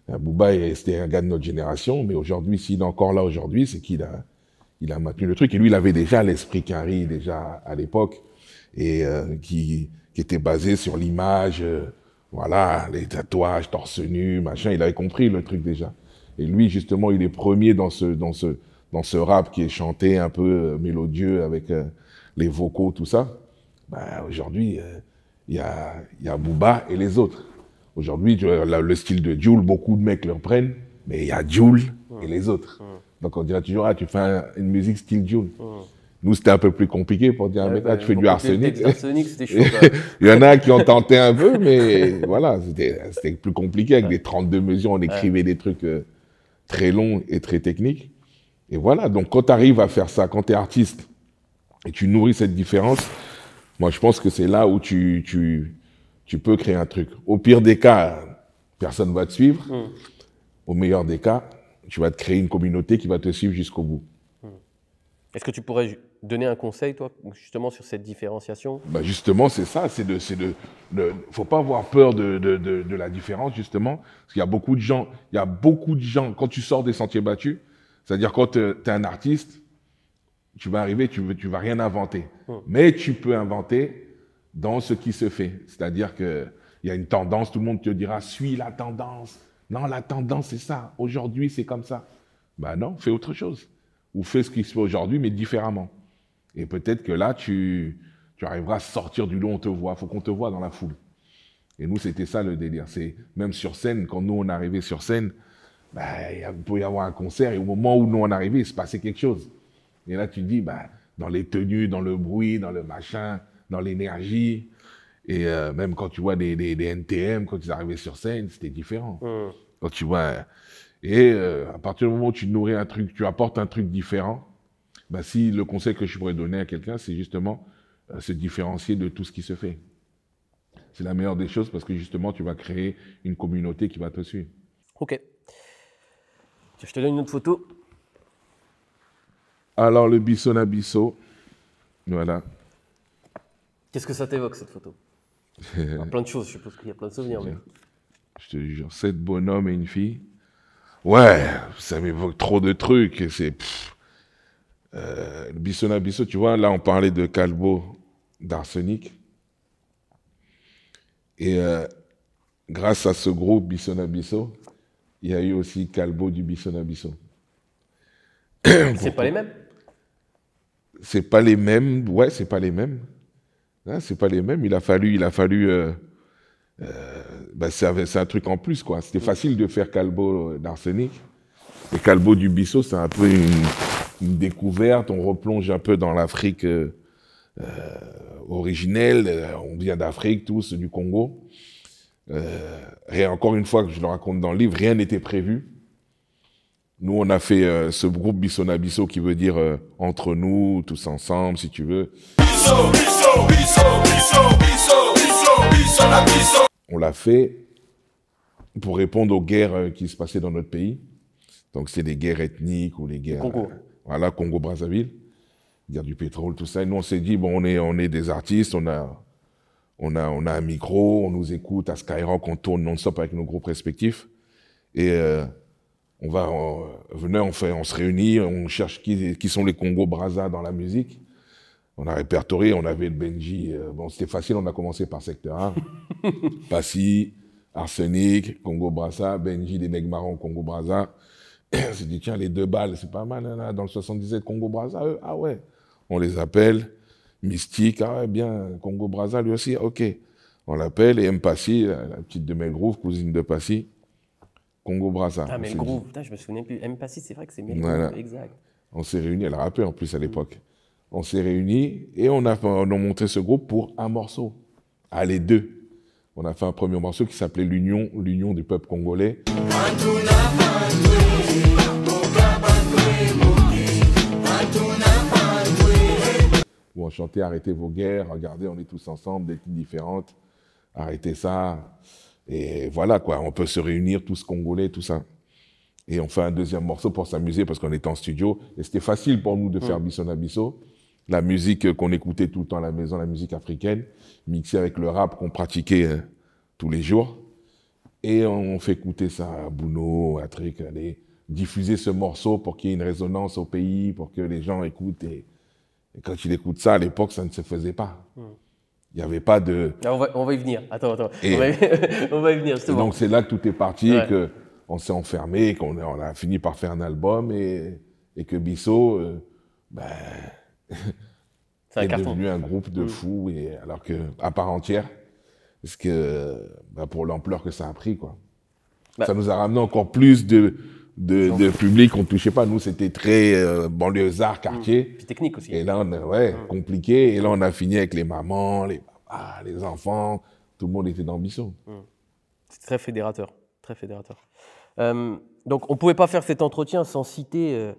Booba, c'était un gars de notre génération, mais aujourd'hui, s'il est encore là aujourd'hui, c'est qu'il a maintenu le truc. Et lui, il avait déjà l'esprit Carré, déjà à l'époque, et qui était basé sur l'image, voilà, les tatouages, torse nu, machin. Il avait compris le truc déjà. Et lui, justement, il est premier dans ce rap qui est chanté un peu mélodieux avec les vocaux, tout ça. Aujourd'hui, il y a Booba et les autres. Aujourd'hui, le style de Jul, beaucoup de mecs le prennent, mais il y a Jul et les autres. Donc on dirait toujours, tu fais une musique style Jul. Nous, c'était un peu plus compliqué pour dire, tu fais du Arsenic. Arsenic, c'était chaud. Il y en a qui ont tenté un peu, mais voilà, c'était plus compliqué. Avec des 32 mesures, on écrivait des trucs très longs et très techniques. Et voilà, donc quand tu arrives à faire ça, quand tu es artiste et tu nourris cette différence, moi, je pense que c'est là où tu peux créer un truc. Au pire des cas, personne ne va te suivre. Au meilleur des cas, tu vas te créer une communauté qui va te suivre jusqu'au bout. Est-ce que tu pourrais donner un conseil, toi, justement, sur cette différenciation? Justement, c'est ça. Faut pas avoir peur de la différence, justement. Parce qu'il y a beaucoup de gens, quand tu sors des sentiers battus, c'est-à-dire quand tu es un artiste, tu vas arriver, tu vas rien inventer. Mais tu peux inventer dans ce qui se fait. C'est-à-dire qu'il y a une tendance, tout le monde te dira, suis la tendance. Non, la tendance, c'est ça. Aujourd'hui, c'est comme ça. Non, fais autre chose. Ou fais ce qui se fait aujourd'hui, mais différemment. Et peut-être que là, tu arriveras à sortir du lot, on te voit. Il faut qu'on te voit dans la foule. Et nous, c'était ça le délire. C'est même sur scène, quand nous, on arrivait sur scène, bah, il peut y avoir un concert et au moment où nous on arrivait, il se passait quelque chose. Et là, tu te dis, bah, dans les tenues, dans le bruit, dans le machin, dans l'énergie. Et même quand tu vois des NTM, quand ils arrivaient sur scène, c'était différent. Quand tu vois. Et à partir du moment où tu nourris un truc, tu apportes un truc différent, bah, si le conseil que je pourrais donner à quelqu'un, c'est justement se différencier de tout ce qui se fait. C'est la meilleure des choses parce que justement, tu vas créer une communauté qui va te suivre. Ok. Je te donne une autre photo. Alors, le Bissona Bisso, voilà. Qu'est-ce que ça t'évoque, cette photo? Alors, plein de choses, je suppose qu'il y a plein de souvenirs. Mais... Je te jure, 7 bonhommes et une fille. Ouais, ça m'évoque trop de trucs. C'est le Bissona Bisso, tu vois, là, on parlait de Calbo, d'Arsenic. Et grâce à ce groupe Bissona Bisso, il y a eu aussi Calbo du Bissona Bisso. C'est pas les mêmes? C'est pas les mêmes, ouais, c'est pas les mêmes. Hein, c'est pas les mêmes. Il a fallu bah, c'est un truc en plus, quoi. C'était facile de faire Calbo d'Arsenic. Et Calbo du Bisso, c'est un peu une découverte. On replonge un peu dans l'Afrique originelle. On vient d'Afrique, tous, du Congo. Et encore une fois, que je le raconte dans le livre, rien n'était prévu. Nous, on a fait ce groupe Bissona Bisso qui veut dire entre nous, tous ensemble, si tu veux. On l'a fait pour répondre aux guerres qui se passaient dans notre pays. Donc, c'est des guerres ethniques ou les guerres... Congo. Voilà, Congo-Brazzaville, guerre du pétrole, tout ça. Et nous, on s'est dit, bon, on est des artistes, on a un micro, on nous écoute à Skyrock, on tourne non-stop avec nos groupes respectifs. Et venez, on se réunit, on cherche qui sont les Congo-Brazza dans la musique. On a répertorié, on avait le Benji. Bon, c'était facile, on a commencé par secteur 1. Passy, Arsenic, Congo-Brazza, Benji, des Nègres Marrons, Congo-Brazza. On s'est dit, tiens, les 2 balles, c'est pas mal, là, dans le 77, Congo-Brazza, eux, ah ouais. On les appelle. Mystique, ah ouais, bien, Congo-Brazza, lui aussi, ok. On l'appelle, et Passy, la petite de Melgroove, cousine de Passy, Congo-Brazza. Ah, Melgroove, putain, je me souviens plus. Passy, c'est vrai que c'est Melgroove, voilà. Exact. On s'est réunis, elle rappait en plus à l'époque. On s'est réunis et on a monté ce groupe pour un morceau. Ah, les 2. On a fait un premier morceau qui s'appelait l'Union du peuple congolais. Où on chantait « Arrêtez vos guerres, regardez, on est tous ensemble, d'ethnies différentes, arrêtez ça ». Et voilà, quoi, on peut se réunir, tous Congolais, tout ça. Et on fait un deuxième morceau pour s'amuser parce qu'on était en studio. Et c'était facile pour nous de faire Bissona Bisso. La musique qu'on écoutait tout le temps à la maison, la musique africaine, mixée avec le rap qu'on pratiquait tous les jours. Et on fait écouter ça à Bouno, à Trick, aller diffuser ce morceau pour qu'il y ait une résonance au pays, pour que les gens écoutent. Et quand ils écoutent ça, à l'époque, ça ne se faisait pas. Il n'y avait pas de... Ah, on va y venir. Attends. On va y venir, justement. Donc c'est là que tout est parti, ouais. Qu'on s'est enfermé, qu'on a fini par faire un album et que Bisso... est devenu un groupe de fous, et alors que à part entière, parce que pour l'ampleur que ça a pris, quoi. Ça nous a ramené encore plus de public. On touchait pas, nous c'était très banlieusard, quartier. Puis technique aussi. Et là on compliqué. Et là on a fini avec les mamans, les papas, les enfants. Tout le monde était dans Bisso. C'est très fédérateur, très fédérateur. Donc on pouvait pas faire cet entretien sans citer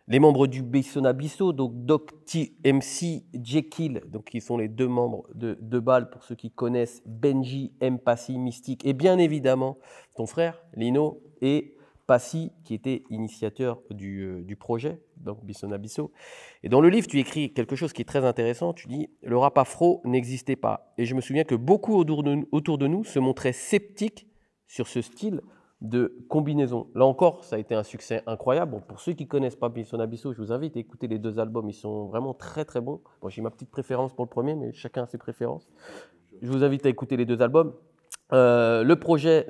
les membres du Bissona Bisso, donc Doc T, MC, Jekyll, donc qui sont les 2 membres de 2 balles pour ceux qui connaissent, Benji, Passy, Mystique, et bien évidemment ton frère Lino et Passy qui était initiateur du projet, donc Bissona Bisso. Et dans le livre, tu écris quelque chose qui est très intéressant. Tu dis le rap afro n'existait pas, et je me souviens que beaucoup autour de nous se montraient sceptiques sur ce style de combinaison. Là encore, ça a été un succès incroyable. Bon, pour ceux qui ne connaissent pas Bissona Bisso, je vous invite à écouter les 2 albums. Ils sont vraiment très très bons. Bon, j'ai ma petite préférence pour le premier, mais chacun a ses préférences. Je vous invite à écouter les 2 albums. Le projet,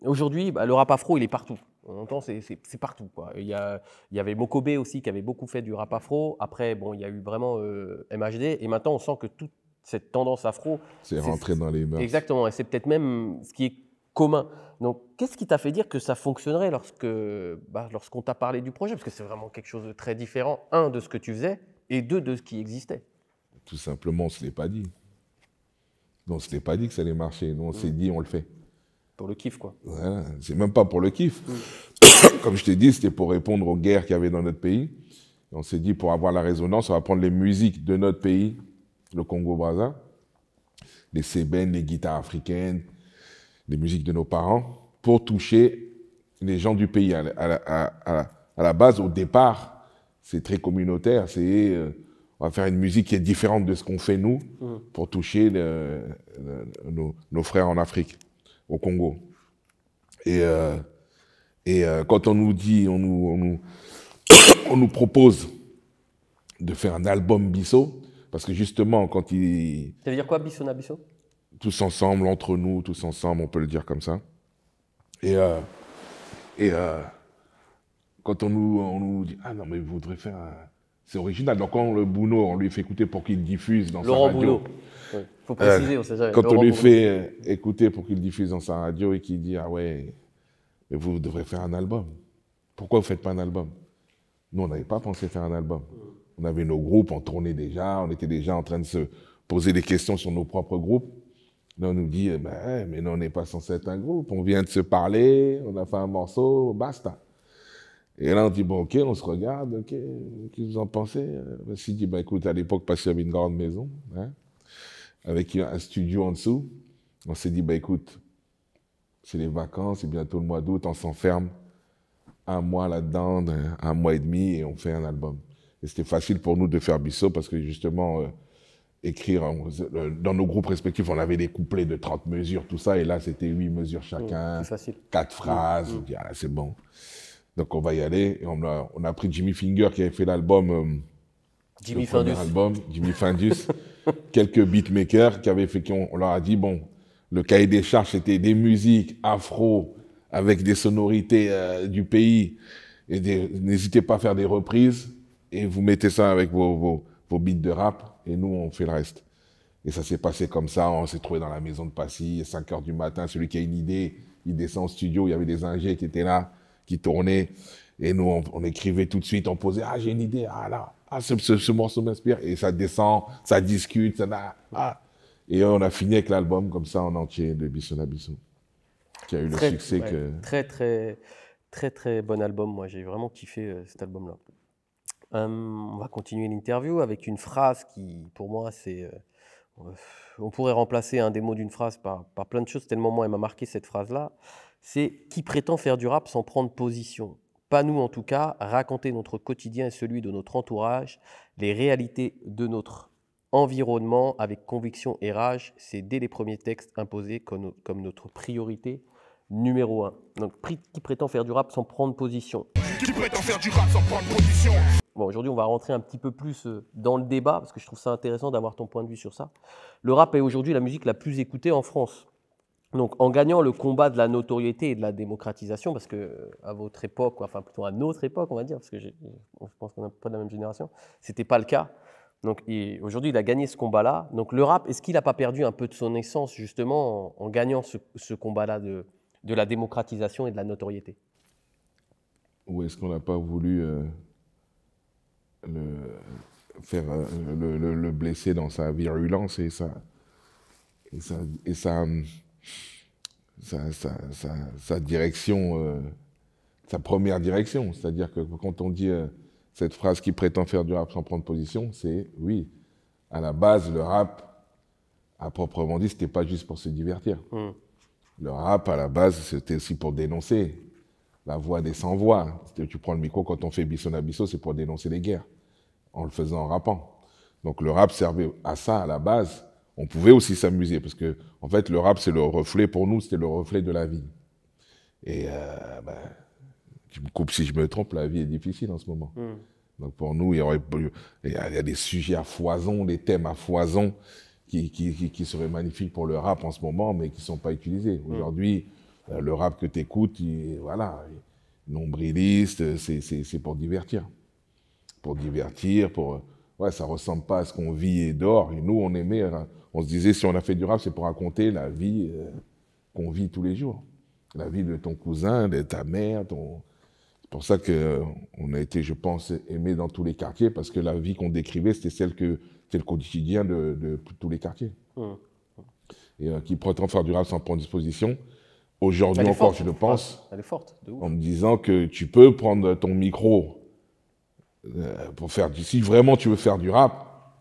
aujourd'hui, le rap afro, il est partout. On entend, c'est partout, quoi. Il y avait Mokobé aussi qui avait beaucoup fait du rap afro. Après, bon, il y a eu vraiment MHD. Et maintenant, on sent que toute cette tendance afro... C'est rentré dans les mœurs. Exactement. Et c'est peut-être même ce qui est commun. Donc, qu'est-ce qui t'a fait dire que ça fonctionnerait lorsqu'on t'a parlé du projet? Parce que c'est vraiment quelque chose de très différent, un, de ce que tu faisais, et deux, de ce qui existait. Tout simplement, on ne se l'est pas dit. On ne se l'est pas dit que ça allait marcher. Nous, on s'est dit, on le fait. Pour le kiff, quoi. Voilà. C'est même pas pour le kiff. Comme je t'ai dit, c'était pour répondre aux guerres qu'il y avait dans notre pays. Et on s'est dit, pour avoir la résonance, on va prendre les musiques de notre pays, le Congo-Brazza, les sébènes, les guitares africaines, les musiques de nos parents, pour toucher les gens du pays. À la base, au départ, c'est très communautaire. On va faire une musique qui est différente de ce qu'on fait nous, pour toucher nos frères en Afrique, au Congo. Et quand on nous dit, on nous propose de faire un album Bisso, parce que justement, quand il... Ça veut dire quoi, Bisso na Bisso? Tous ensemble, entre nous, tous ensemble, on peut le dire comme ça. Et quand on nous dit, ah non, mais vous voudrez faire un... C'est original. Donc quand le Bouno, on lui fait écouter pour qu'il diffuse dans Laurent sa radio. Bouno. Il faut préciser, on sait jamais. Quand Laurent on lui Bouno. fait écouter pour qu'il diffuse dans sa radio et qu'il dit, ah ouais, mais vous devrez faire un album. Pourquoi vous ne faites pas un album? Nous, on n'avait pas pensé faire un album. On avait nos groupes, on tournait déjà, on était déjà en train de se poser des questions sur nos propres groupes. Là, on nous dit, mais non, on n'est pas censé être un groupe, on vient de se parler, on a fait un morceau, basta. Et là, on dit, bon, ok, on se regarde, ok, qu'est-ce que vous en pensez? S'il dit, écoute, à l'époque, parce qu'il y avait une grande maison, hein, avec un studio en dessous, on s'est dit, écoute, c'est les vacances, c'est bientôt le mois d'août, on s'enferme un mois là-dedans, un mois et demi, et on fait un album. Et c'était facile pour nous de faire Bisso, parce que justement, écrire, dans nos groupes respectifs, on avait des couplets de 30 mesures, tout ça, et là, c'était 8 mesures chacun, 4 phrases, on dit, ah, c'est bon. Donc on va y aller, et on a pris Jimmy Finger qui avait fait l'album, Jimmy Findus. Jimmy Findus, quelques beatmakers qui avaient fait, on leur a dit, bon, le cahier des charges, c'était des musiques afro, avec des sonorités du pays, et n'hésitez pas à faire des reprises, et vous mettez ça avec vos beats de rap, et nous, on fait le reste. Et ça s'est passé comme ça, on s'est trouvé dans la maison de Passy, 5 h du matin, celui qui a une idée, il descend au studio, il y avait des ingés qui étaient là, qui tournaient, et nous, on écrivait tout de suite, on posait, ah, j'ai une idée, ah là, ah, ce morceau m'inspire, et ça descend, ça discute, et on a fini avec l'album comme ça en entier de Bisso na Bisso, qui a eu le succès que... Très bon album, moi j'ai vraiment kiffé cet album-là. On va continuer l'interview avec une phrase qui, pour moi, c'est... on pourrait remplacer un des mots d'une phrase par plein de choses, tellement moi elle m'a marqué cette phrase-là. C'est « Qui prétend faire du rap sans prendre position ?» Pas nous en tout cas, raconter notre quotidien et celui de notre entourage, les réalités de notre environnement avec conviction et rage, c'est dès les premiers textes imposés comme notre priorité numéro 1. Donc, qui prétend faire du rap sans prendre position? Qui prétend faire du rap sans prendre position? Bon, aujourd'hui, on va rentrer un petit peu plus dans le débat, parce que je trouve ça intéressant d'avoir ton point de vue sur ça. Le rap est aujourd'hui la musique la plus écoutée en France. Donc, en gagnant le combat de la notoriété et de la démocratisation, parce qu'à votre époque, enfin plutôt à notre époque, on va dire, parce que je pense qu'on n'est pas de la même génération, ce n'était pas le cas. Donc, aujourd'hui, il a gagné ce combat-là. Donc, le rap, est-ce qu'il n'a pas perdu un peu de son essence, justement, en gagnant ce combat-là de la démocratisation et de la notoriété? Ou est-ce qu'on n'a pas voulu le blesser dans sa virulence et sa direction, sa première direction? C'est-à-dire que quand on dit cette phrase qui prétend faire du rap sans prendre position, c'est oui, à la base, le rap, à proprement dit, c'était pas juste pour se divertir. Le rap, à la base, c'était aussi pour dénoncer la voix des sans-voix. Tu prends le micro, quand on fait Bisso na Bisso, c'est pour dénoncer les guerres, en le faisant en rappant. Donc le rap servait à ça, à la base. On pouvait aussi s'amuser, parce que, en fait, le rap, c'est le reflet, pour nous, c'était le reflet de la vie. Et, tu me coupes si je me trompe, la vie est difficile en ce moment. Donc pour nous, il y a des sujets à foison, des thèmes à foison, qui seraient magnifiques pour le rap en ce moment, mais qui ne sont pas utilisés. Aujourd'hui, le rap que tu écoutes, voilà, nombriliste, c'est pour divertir. Pour divertir, ouais, ça ne ressemble pas à ce qu'on vit et dehors. Et nous, on aimait, on se disait, si on a fait du rap, c'est pour raconter la vie qu'on vit tous les jours. La vie de ton cousin, de ta mère. C'est pour ça qu'on a été, je pense, aimés dans tous les quartiers, parce que la vie qu'on décrivait, c'était le quotidien de tous les quartiers. Et qui prétend faire du rap sans prendre disposition. Aujourd'hui encore, je le pense, elle est forte, de ouf. En me disant que tu peux prendre ton micro pour faire si vraiment tu veux faire du rap,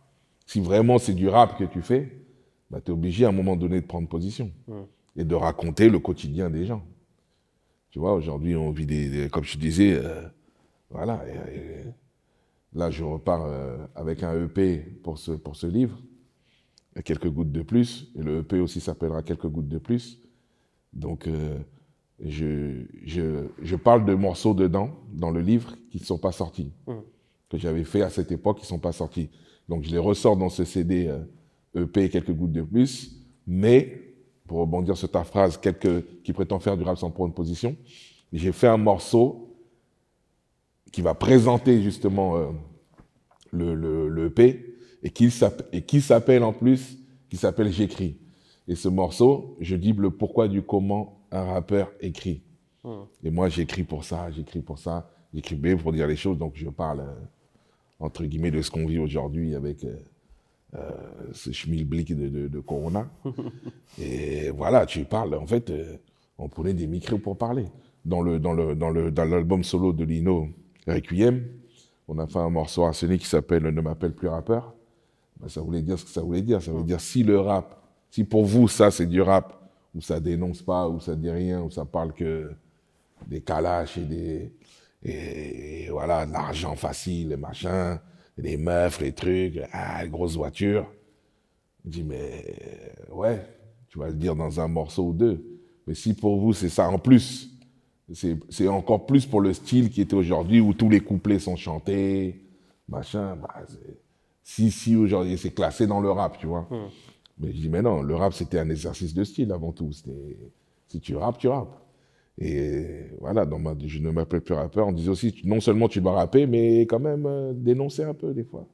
si vraiment c'est du rap que tu fais, bah, tu es obligé à un moment donné de prendre position et de raconter le quotidien des gens. Tu vois, aujourd'hui, on vit comme je disais, voilà. Et là, je repars avec un EP pour ce livre, quelques gouttes de plus, et le EP aussi s'appellera quelques gouttes de plus. Donc, je parle de morceaux dedans, dans le livre, qui ne sont pas sortis, que j'avais fait à cette époque, qui ne sont pas sortis. Donc, je les ressors dans ce CD EP, quelques gouttes de plus, mais, pour rebondir sur ta phrase, qui prétend faire du rap sans prendre position, j'ai fait un morceau qui va présenter justement le EP, et qui s'appelle en plus, qui s'appelle J'écris. Et ce morceau, je dis le pourquoi du comment un rappeur écrit. Et moi, j'écris pour ça, j'écris bien pour dire les choses, donc je parle, entre guillemets, de ce qu'on vit aujourd'hui avec ce schmilblick de Corona. Et voilà, tu parles, en fait, on prenait des micros pour parler. Dans l'album solo de Lino, Requiem, on a fait un morceau arsenic qui s'appelle « Ne m'appelle plus rappeur ». Ben, ça voulait dire ce que ça voulait dire. Ça veut dire si le rap, si pour vous ça c'est du rap, où ça dénonce pas, où ça dit rien, où ça parle que des calaches et voilà, de l'argent facile, les machins, les meufs, les trucs, les grosses voitures. Je dis mais ouais, tu vas le dire dans un morceau ou deux. Mais si pour vous c'est ça en plus, c'est encore plus pour le style qui était aujourd'hui où tous les couplets sont chantés, machin. Bah, si aujourd'hui c'est classé dans le rap, tu vois. Mais je dis, mais non, le rap, c'était un exercice de style avant tout. Si tu rappes, tu rappes. Et voilà, je ne m'appelle plus rappeur. On disait aussi, non seulement tu dois rapper, mais quand même dénoncer un peu des fois,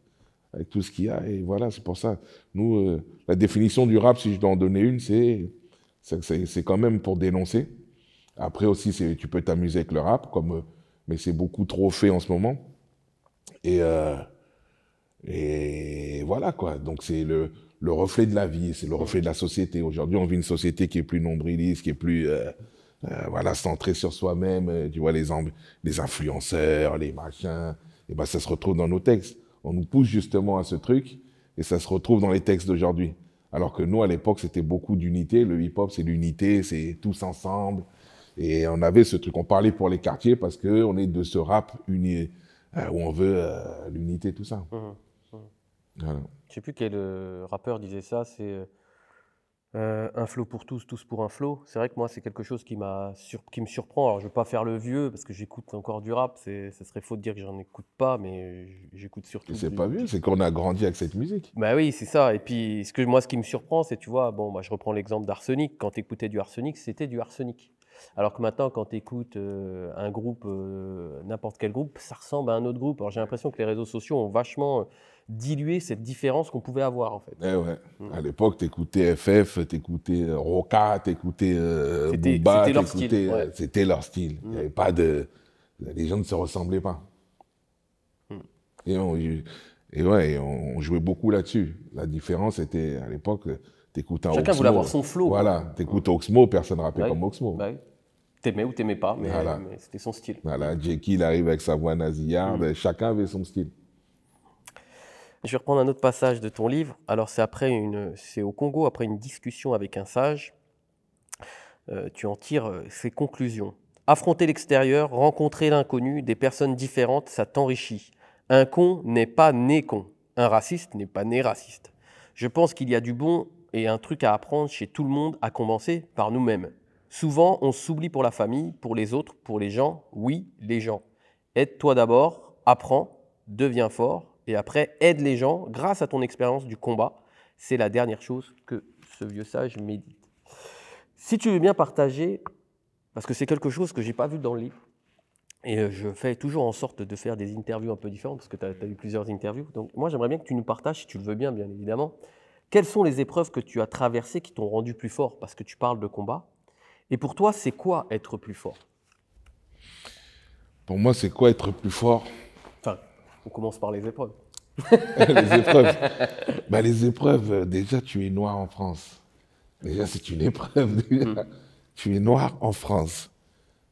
avec tout ce qu'il y a. Et voilà, c'est pour ça. Nous, la définition du rap, si je dois en donner une, c'est quand même pour dénoncer. Après aussi, tu peux t'amuser avec le rap, mais c'est beaucoup trop fait en ce moment. Et voilà, quoi. Donc, c'est le reflet de la vie, c'est le reflet de la société. Aujourd'hui, on vit une société qui est plus nombriliste, qui est plus voilà, centrée sur soi-même. Tu vois, les influenceurs, les machins, et ben, ça se retrouve dans nos textes. On nous pousse justement à ce truc, et ça se retrouve dans les textes d'aujourd'hui. Alors que nous, à l'époque, c'était beaucoup d'unité. Le hip-hop, c'est l'unité, c'est tous ensemble. Et on avait ce truc, on parlait pour les quartiers parce qu'on est de ce rap uni, où on veut l'unité, tout ça. Voilà. Je ne sais plus quel rappeur disait ça, c'est un flow pour tous, tous pour un flow. C'est vrai que moi, c'est quelque chose qui me surprend. Alors, je ne vais pas faire le vieux, parce que j'écoute encore du rap. Ce serait faux de dire que j'en écoute pas, mais j'écoute surtout. C'est pas vieux, c'est qu'on a grandi avec cette musique. Bah oui, c'est ça. Et puis, ce qui me surprend, c'est, tu vois, bon, bah, je reprends l'exemple d'Arsenic. Quand tu écoutais du Arsenic, c'était du Arsenic. Alors que maintenant, quand tu écoutes un groupe, n'importe quel groupe, ça ressemble à un autre groupe. Alors j'ai l'impression que les réseaux sociaux ont vachement dilué cette différence qu'on pouvait avoir, en fait. Eh ouais. À l'époque, t'écoutais FF, t'écoutais Roca, t'écoutais Booba, c'était leur style. Ouais. C'était leur style. Il y avait pas de... Les gens ne se ressemblaient pas. Et on jouait beaucoup là-dessus. La différence était, à l'époque, t'écoutes un Oxmo. Chacun voulait avoir son flow. Voilà, t'écoutes Oxmo, personne ne rappait comme Oxmo. Ouais. T'aimais ou t'aimais pas, mais c'était son style. Voilà, Jekyll il arrive avec sa voix nasillarde, chacun avait son style. Je vais reprendre un autre passage de ton livre. Alors c'est au Congo, après une discussion avec un sage, tu en tires ces conclusions. Affronter l'extérieur, rencontrer l'inconnu, des personnes différentes, ça t'enrichit. Un con n'est pas né con. Un raciste n'est pas né raciste. Je pense qu'il y a du bon et un truc à apprendre chez tout le monde, à commencer par nous-mêmes. Souvent, on s'oublie pour la famille, pour les autres, pour les gens. Oui, les gens. Aide-toi d'abord, apprends, deviens fort, et après, aide les gens grâce à ton expérience du combat. C'est la dernière chose que ce vieux sage médite. Si tu veux bien partager, parce que c'est quelque chose que je n'ai pas vu dans le livre, et je fais toujours en sorte de faire des interviews un peu différentes, parce que tu as eu plusieurs interviews. Donc moi, j'aimerais bien que tu nous partages, si tu le veux bien évidemment, quelles sont les épreuves que tu as traversées qui t'ont rendu plus fort, parce que tu parles de combat, Et pour toi, c'est quoi être plus fort? Pour moi, c'est quoi être plus fort? Enfin, on commence par les épreuves. Les épreuves. Bah, les épreuves, déjà, tu es noir en France. Déjà, c'est une épreuve. Déjà. Tu es noir en France.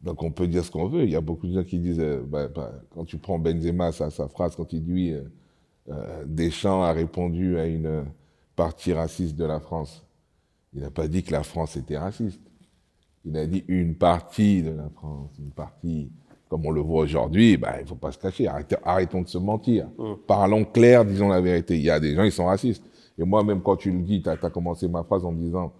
Donc, on peut dire ce qu'on veut. Il y a beaucoup de gens qui disent, quand tu prends Benzema, sa phrase, quand il dit Deschamps a répondu à une partie raciste de la France. Il n'a pas dit que la France était raciste. Il a dit une partie de la France, une partie. Comme on le voit aujourd'hui, il ne faut pas se cacher. Arrêtons de se mentir. Parlons clair, disons la vérité. Il y a des gens, ils sont racistes. Et moi, même quand tu le dis, tu as commencé ma phrase en disant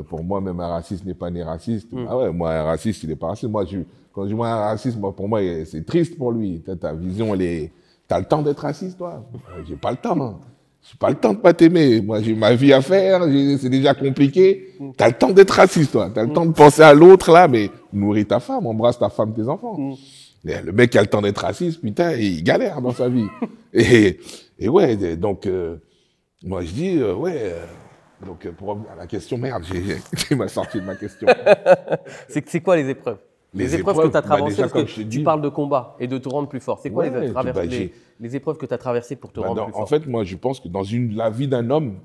pour moi, même un raciste n'est pas né raciste. Ah ouais, moi, un raciste, il n'est pas raciste. Moi, quand je vois un raciste, pour moi, c'est triste pour lui. Ta vision, elle est... T'as le temps d'être raciste, toi? J'ai pas le temps. Hein. J'ai pas le temps de pas t'aimer. Moi, j'ai ma vie à faire. C'est déjà compliqué. T'as le temps d'être raciste, toi. T'as le temps de penser à l'autre, là, mais nourris ta femme, embrasse ta femme, tes enfants. Le mec qui a le temps d'être raciste, putain, il galère dans sa vie. Et ouais, donc, moi, je dis, donc, pour revenir à la question, merde, j'ai m'a sorti de ma question. C'est quoi les épreuves? Les épreuves que tu as traversées, parce que tu parles de combat et de te rendre plus fort. C'est quoi les épreuves que tu as traversées pour te rendre plus fort? En fait, moi, je pense que dans la vie d'un homme,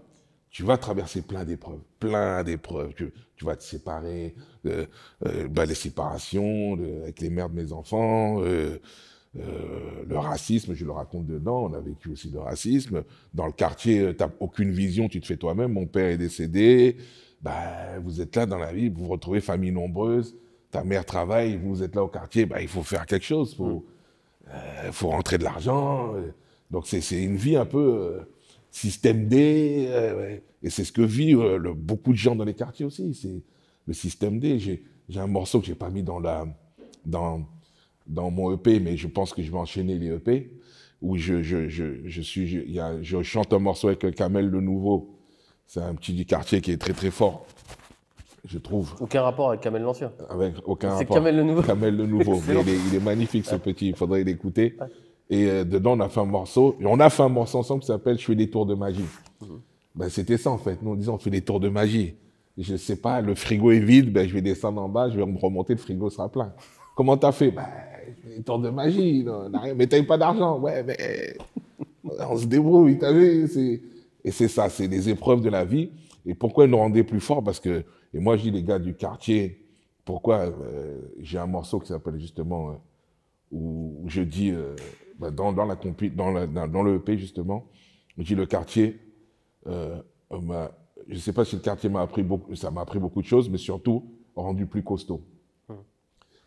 tu vas traverser plein d'épreuves. Plein d'épreuves. Tu vas te séparer, les séparations, avec les mères de mes enfants, le racisme, je le raconte dedans, on a vécu aussi le racisme. Dans le quartier, tu n'as aucune vision, tu te fais toi-même. Mon père est décédé. Vous êtes là dans la vie, vous vous retrouvez famille nombreuse. Ta mère travaille, vous êtes là au quartier, il faut faire quelque chose, faut rentrer de l'argent. Donc c'est une vie un peu système D, et c'est ce que vivent beaucoup de gens dans les quartiers aussi, c'est le système D. J'ai un morceau que j'ai pas mis dans mon EP, mais je pense que je vais enchaîner les EP, où je chante un morceau avec Kamel Le Nouveau. C'est un petit du quartier qui est très très fort. Je trouve. Aucun rapport avec Kamel l'Ancien. Avec aucun rapport. C'est Kamel Le Nouveau. Kamel Le Nouveau. il est magnifique, ce petit. Il faudrait l'écouter. Ouais. Et dedans, on a fait un morceau. Et on a fait un morceau ensemble qui s'appelle « Je fais des tours de magie ». C'était ça, en fait. Nous, on disait « On fait des tours de magie ». Je sais pas, le frigo est vide, je vais descendre en bas, je vais me remonter, le frigo sera plein. Comment t'as fait? Je fais des tours de magie. Non, mais t'as pas d'argent. Ouais, mais on se débrouille, t'as vu? Et c'est ça, c'est les épreuves de la vie. Et pourquoi elles nous rendaient plus forts? Parce que, et moi je dis les gars du quartier, pourquoi j'ai un morceau qui s'appelle justement, où je dis, dans le EP justement, je dis le quartier, je sais pas si le quartier m'a appris beaucoup, ça m'a appris beaucoup de choses, mais surtout rendu plus costaud.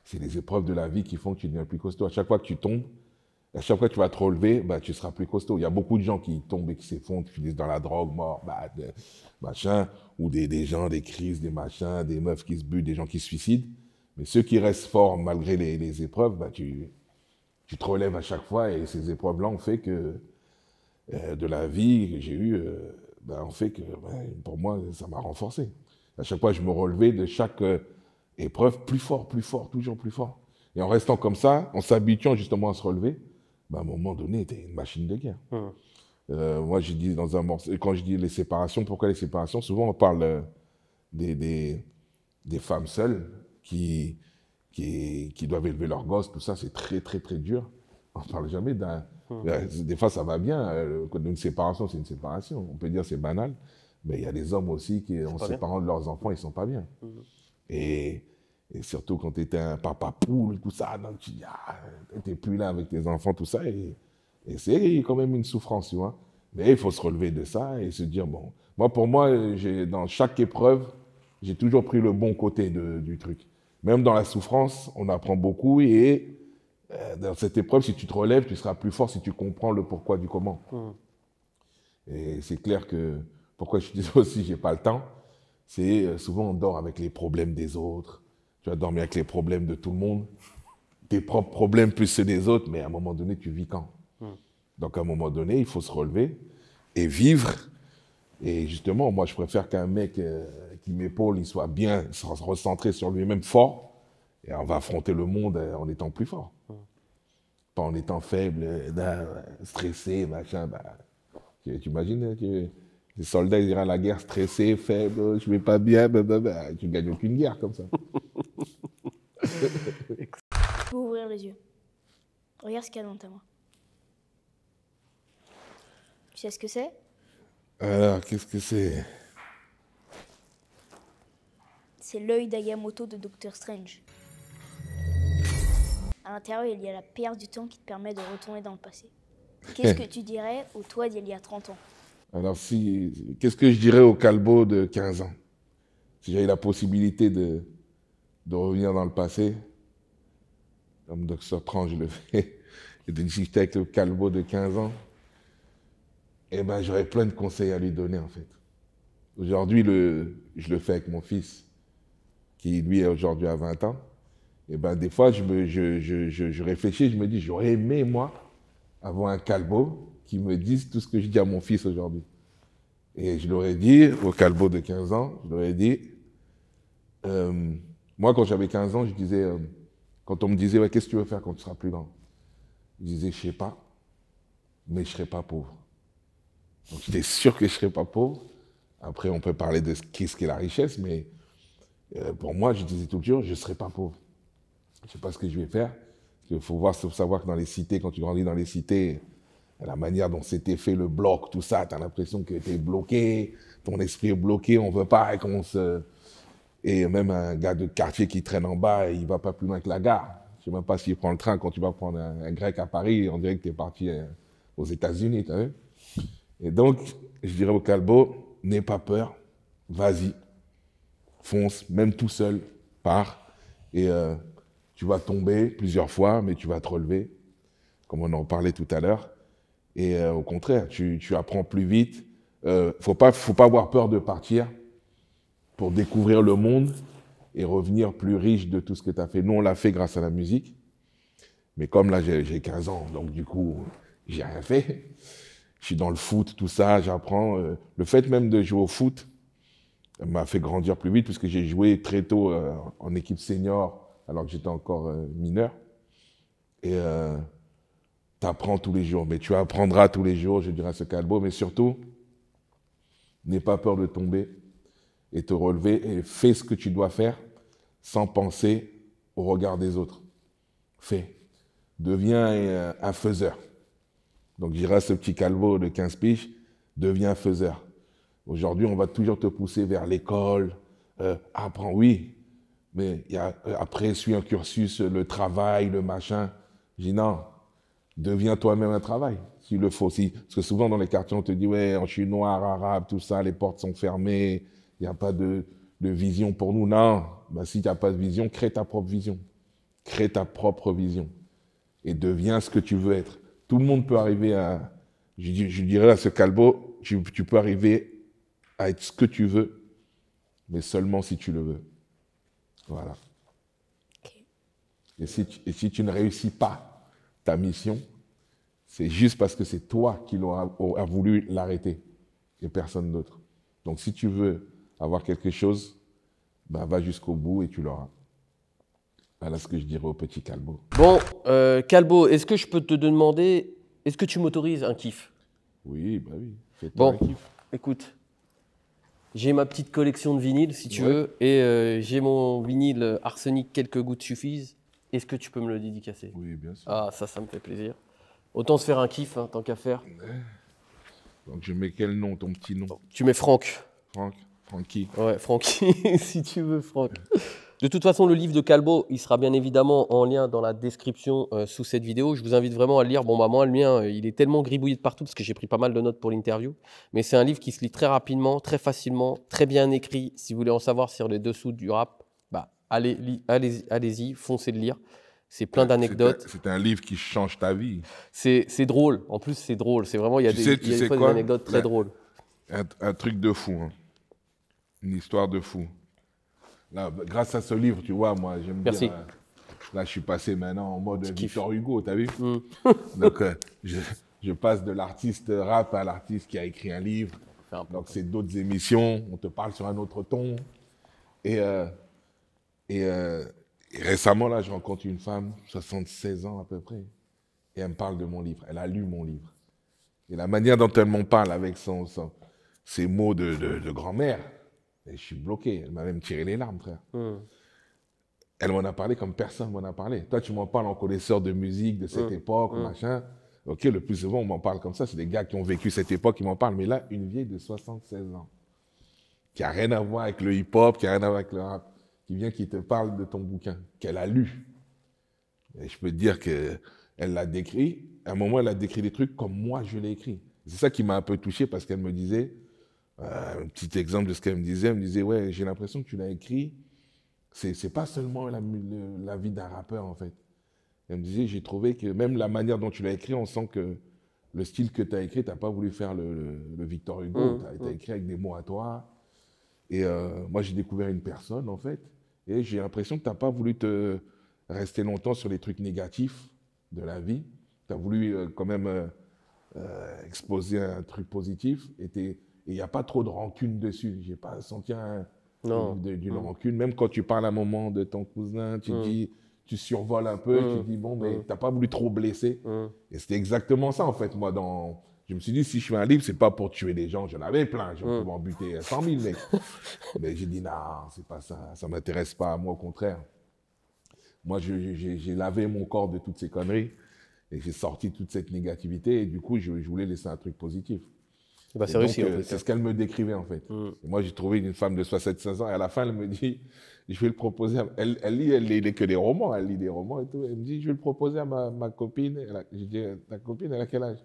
C'est les épreuves de la vie qui font que tu deviens plus costaud. À chaque fois que tu tombes, à chaque fois que tu vas te relever, tu seras plus costaud. Il y a beaucoup de gens qui tombent et qui s'effondrent, qui finissent dans la drogue, morts, machin, ou des gens, des crises, des machins, des meufs qui se butent, des gens qui se suicident. Mais ceux qui restent forts malgré les épreuves, tu te relèves à chaque fois, et ces épreuves-là ont fait que de la vie que j'ai eue, ont fait que, pour moi, ça m'a renforcé. À chaque fois, je me relevais de chaque épreuve plus fort, toujours plus fort. Et en restant comme ça, en s'habituant justement à se relever, à un moment donné, t'es une machine de guerre. Moi, j'ai dit dans un morceau, quand je dis les séparations, pourquoi les séparations? Souvent, on parle des femmes seules qui doivent élever leurs gosses, tout ça, c'est très, très, très dur. On ne parle jamais d'un... Des fois, ça va bien. Une séparation, c'est une séparation. On peut dire c'est banal, mais il y a des hommes aussi qui, en séparant de leurs enfants, ils ne sont pas bien. Et surtout quand tu étais un papa poule, tout ça, donc tu dis, tu n'es plus là avec tes enfants, tout ça, et c'est quand même une souffrance, tu vois. Mais il faut se relever de ça et se dire, bon, pour moi, dans chaque épreuve, j'ai toujours pris le bon côté du truc. Même dans la souffrance, on apprend beaucoup, et dans cette épreuve, si tu te relèves, tu seras plus fort si tu comprends le pourquoi du comment. Et c'est clair que, pourquoi je disais aussi, j'ai pas le temps, c'est souvent on dort avec les problèmes des autres. Tu vas dormir avec les problèmes de tout le monde, tes propres problèmes plus ceux des autres, mais à un moment donné, tu vis quand? Donc à un moment donné, il faut se relever et vivre. Et justement, moi, je préfère qu'un mec qui m'épaule, il soit bien recentré sur lui-même, fort, et on va affronter le monde en étant plus fort. Pas en étant faible, stressé, machin. Tu imagines Les soldats, ils iraient à la guerre stressés, faibles, je vais pas bien, blablabla. Tu ne gagnes aucune guerre comme ça. Tu peux ouvrir les yeux. Regarde ce qu'il y a dans ta main. Tu sais ce que c'est? Alors, qu'est-ce que c'est? C'est l'œil d'Agamotto de Doctor Strange. À l'intérieur, il y a la pierre du temps qui te permet de retourner dans le passé. Qu'est-ce que tu dirais au toi d'il y a 30 ans? Alors, qu'est-ce que je dirais au Calbo de 15 ans? Si j'avais la possibilité de revenir dans le passé, comme Doctor Strange je le fais, et de discuter avec le Calbo de 15 ans, eh ben, j'aurais plein de conseils à lui donner, en fait. Aujourd'hui, je le fais avec mon fils, qui, lui, aujourd'hui a 20 ans. Et ben, des fois, je réfléchis, je me dis, j'aurais aimé, moi, avoir un Calbo qui me dise tout ce que je dis à mon fils aujourd'hui. Et je l'aurais dit au Calbo de 15 ans, je l'aurais dit, moi, quand j'avais 15 ans, je disais, quand on me disait, ouais, qu'est-ce que tu veux faire quand tu seras plus grand? Je disais, je sais pas, mais je serai pas pauvre. Donc, j'étais sûr que je serais pas pauvre. Après, on peut parler de qu'est-ce qu'est la richesse, mais pour moi, je disais toujours, je serai pas pauvre. Je sais pas ce que je vais faire. Il faut savoir que dans les cités, quand tu grandis dans les cités, la manière dont c'était fait le bloc, tout ça, tu as l'impression que tu es bloqué, ton esprit est bloqué, on veut pas qu'on se... Et même un gars de quartier qui traîne en bas, il va pas plus loin que la gare. Je sais même pas s'il prend le train. Quand tu vas prendre un grec à Paris, on dirait que tu es parti aux États-Unis, tu as vu? Et donc, je dirais au Calbo, n'aie pas peur, vas-y, fonce, même tout seul, pars. Et tu vas tomber plusieurs fois, mais tu vas te relever, comme on en parlait tout à l'heure. Et au contraire, tu apprends plus vite. Faut pas avoir peur de partir pour découvrir le monde et revenir plus riche de tout ce que tu as fait. Nous, on l'a fait grâce à la musique. Mais comme là, j'ai 15 ans, donc du coup, j'ai rien fait. Je suis dans le foot, tout ça, j'apprends. Le fait même de jouer au foot m'a fait grandir plus vite, puisque j'ai joué très tôt en équipe senior, alors que j'étais encore mineur. Et tu apprends tous les jours. Mais tu apprendras tous les jours, je dirais à ce Calbo. Mais surtout, n'aie pas peur de tomber et te relever et fais ce que tu dois faire sans penser au regard des autres. Fais. Deviens un faiseur. Donc, je dirais à ce petit Calbo de 15 piges, deviens un faiseur. Aujourd'hui, on va toujours te pousser vers l'école. Apprends, oui, mais après, suis un cursus, le travail, le machin. Je dis non, deviens toi-même un travail, s'il le faut. Parce que souvent, dans les quartiers, on te dit, ouais, je suis noir, arabe, tout ça, les portes sont fermées, il n'y a pas de vision pour nous. Non, ben, si tu n'as pas de vision, crée ta propre vision. Crée ta propre vision. Et deviens ce que tu veux être. Tout le monde peut arriver à... Je dirais à ce Calbo, tu peux arriver à être ce que tu veux, mais seulement si tu le veux. Voilà. Okay. Et si tu ne réussis pas ta mission, c'est juste parce que c'est toi qui a voulu l'arrêter et personne d'autre. Donc si tu veux avoir quelque chose, ben, va jusqu'au bout et tu l'auras. Voilà ce que je dirais au petit Calbo. Bon, Calbo, est-ce que je peux te demander, est-ce que tu m'autorises un kiff? Oui, bah oui. Fais-toi un kiff. Écoute, j'ai ma petite collection de vinyles, si tu veux, et j'ai mon vinyle Arsenic, quelques gouttes suffisent. Est-ce que tu peux me le dédicacer? Oui, bien sûr. Ah, ça me fait plaisir. Autant se faire un kiff, hein, tant qu'à faire. Donc je mets quel nom, ton petit nom? Tu mets Franck. Francky. Ouais, Francky, si tu veux, Franck. De toute façon, le livre de Calbo, il sera bien évidemment en lien dans la description sous cette vidéo. Je vous invite vraiment à le lire. Bon, bah, moi, le mien, il est tellement gribouillé de partout parce que j'ai pris pas mal de notes pour l'interview. Mais c'est un livre qui se lit très rapidement, très facilement, très bien écrit. Si vous voulez en savoir sur les dessous du rap, bah, allez-y, foncez le lire. C'est plein d'anecdotes. C'est un livre qui change ta vie. C'est drôle. En plus, c'est drôle. C'est vraiment, il y a des fois des anecdotes très drôles. Un truc de fou. Hein. Une histoire de fou. Là, grâce à ce livre, tu vois, moi, j'aime bien. Merci. Là, je suis passé maintenant en mode Victor Hugo, t'as vu? Donc, je passe de l'artiste rap à l'artiste qui a écrit un livre. Donc, c'est d'autres émissions. On te parle sur un autre ton. Et récemment, là, je rencontre une femme, 76 ans à peu près, et elle me parle de mon livre. Elle a lu mon livre. Et la manière dont elle m'en parle avec ces mots de grand-mère. Et je suis bloqué. Elle m'a même tiré les larmes, frère. Elle m'en a parlé comme personne m'en a parlé. Toi, tu m'en parles en connaisseur de musique, de cette époque, machin. Ok, le plus souvent, on m'en parle comme ça. C'est des gars qui ont vécu cette époque qui m'en parlent. Mais là, une vieille de 76 ans, qui n'a rien à voir avec le hip-hop, qui n'a rien à voir avec le rap, qui te parle de ton bouquin, qu'elle a lu. Et je peux te dire qu'elle l'a décrit. À un moment, elle a décrit des trucs comme moi, je l'ai écrit. C'est ça qui m'a un peu touché parce qu'elle me disait, un petit exemple de ce qu'elle me disait, ouais, j'ai l'impression que tu l'as écrit, c'est pas seulement la vie d'un rappeur, en fait. Elle me disait, j'ai trouvé que même la manière dont tu l'as écrit, on sent que le style que tu as écrit, tu n'as pas voulu faire le Victor Hugo, tu as écrit avec des mots à toi. Et moi, j'ai découvert une personne, en fait, et j'ai l'impression que tu n'as pas voulu te rester longtemps sur les trucs négatifs de la vie. Tu as voulu quand même exposer un truc positif, et il n'y a pas trop de rancune dessus. Je n'ai pas senti d'une rancune. Même quand tu parles à un moment de ton cousin, tu dis, tu survoles un peu, tu dis, bon, mais tu n'as pas voulu trop blesser. Et c'était exactement ça, en fait, moi, je me suis dit, si je fais un livre, c'est pas pour tuer des gens. J'en avais plein, je pouvais en buter 100 000, mec. Mais j'ai dit, non, c'est pas ça, ça m'intéresse pas, moi, au contraire. Moi, j'ai lavé mon corps de toutes ces conneries et j'ai sorti toute cette négativité et du coup, je voulais laisser un truc positif. Bah, c'est réussi, c'est ce qu'elle me décrivait, en fait. Et moi, j'ai trouvé une femme de 76 ans et à la fin, elle me dit, je vais le proposer elle lit que des romans, elle lit des romans et tout. Elle me dit, je vais le proposer à ma copine. J'ai dit, ta copine, elle a quel âge?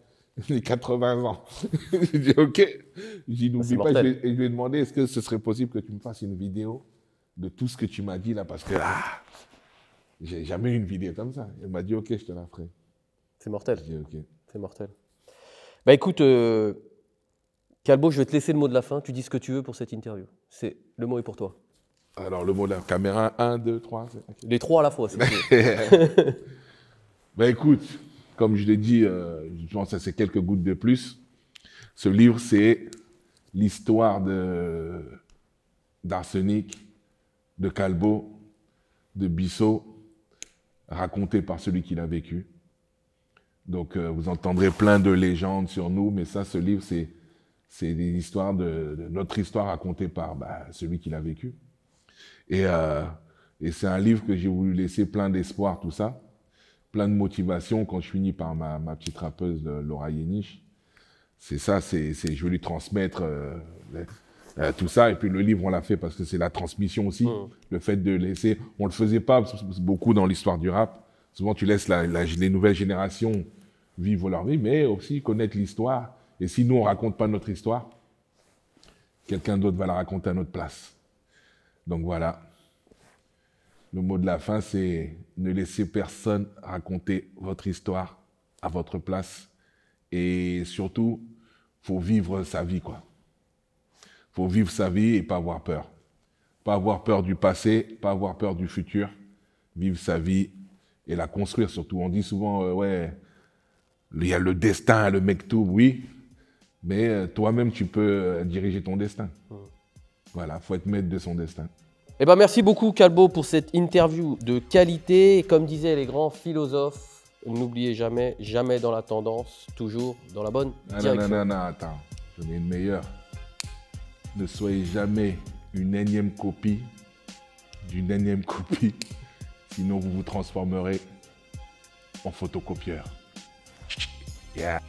Elle a 80 ans. J'ai dit, ok. J'ai dit, n'oublie pas, je lui ai demandé, est-ce que ce serait possible que tu me fasses une vidéo de tout ce que tu m'as dit là, parce que j'ai jamais eu une vidéo comme ça. Elle m'a dit, ok, je te la ferai. C'est mortel. J'ai dit, ok. C'est mortel. Bah écoute, Calbo, je vais te laisser le mot de la fin. Tu dis ce que tu veux pour cette interview. Le mot est pour toi. Alors, le mot de la caméra, 1, 2, 3. Okay. Les 3 à la fois, si tu veux. Ben écoute, comme je l'ai dit, je pense que c'est quelques gouttes de plus. Ce livre, c'est l'histoire d'Arsenic, de Calbo, de Bissot, racontée par celui qui l'a vécu. Donc, vous entendrez plein de légendes sur nous, mais ça, ce livre, c'est l'histoire de notre histoire racontée par celui qui l'a vécu. Et c'est un livre que j'ai voulu laisser plein d'espoir, tout ça, plein de motivation quand je finis par ma petite rappeuse Laura Yéniche. C'est ça, je veux lui transmettre tout ça. Et puis le livre, on l'a fait parce que c'est la transmission aussi, le fait de laisser. On le faisait pas beaucoup dans l'histoire du rap. Souvent, tu laisses les nouvelles générations vivre leur vie, mais aussi connaître l'histoire. Et si nous, on raconte pas notre histoire, quelqu'un d'autre va la raconter à notre place. Donc voilà, le mot de la fin, c'est ne laissez personne raconter votre histoire à votre place. Et surtout, faut vivre sa vie, quoi. Faut vivre sa vie et pas avoir peur. Pas avoir peur du passé, pas avoir peur du futur. Vivre sa vie et la construire surtout. On dit souvent, ouais, il y a le destin, le mektoub, oui, mais toi-même, tu peux diriger ton destin. Voilà, faut être maître de son destin. Eh ben, merci beaucoup, Calbo, pour cette interview de qualité. Et comme disaient les grands philosophes, n'oubliez jamais, jamais dans la tendance, toujours dans la bonne direction. Non, attends, j'en ai une meilleure. Ne soyez jamais une énième copie d'une énième copie, sinon vous vous transformerez en photocopieur. Yeah.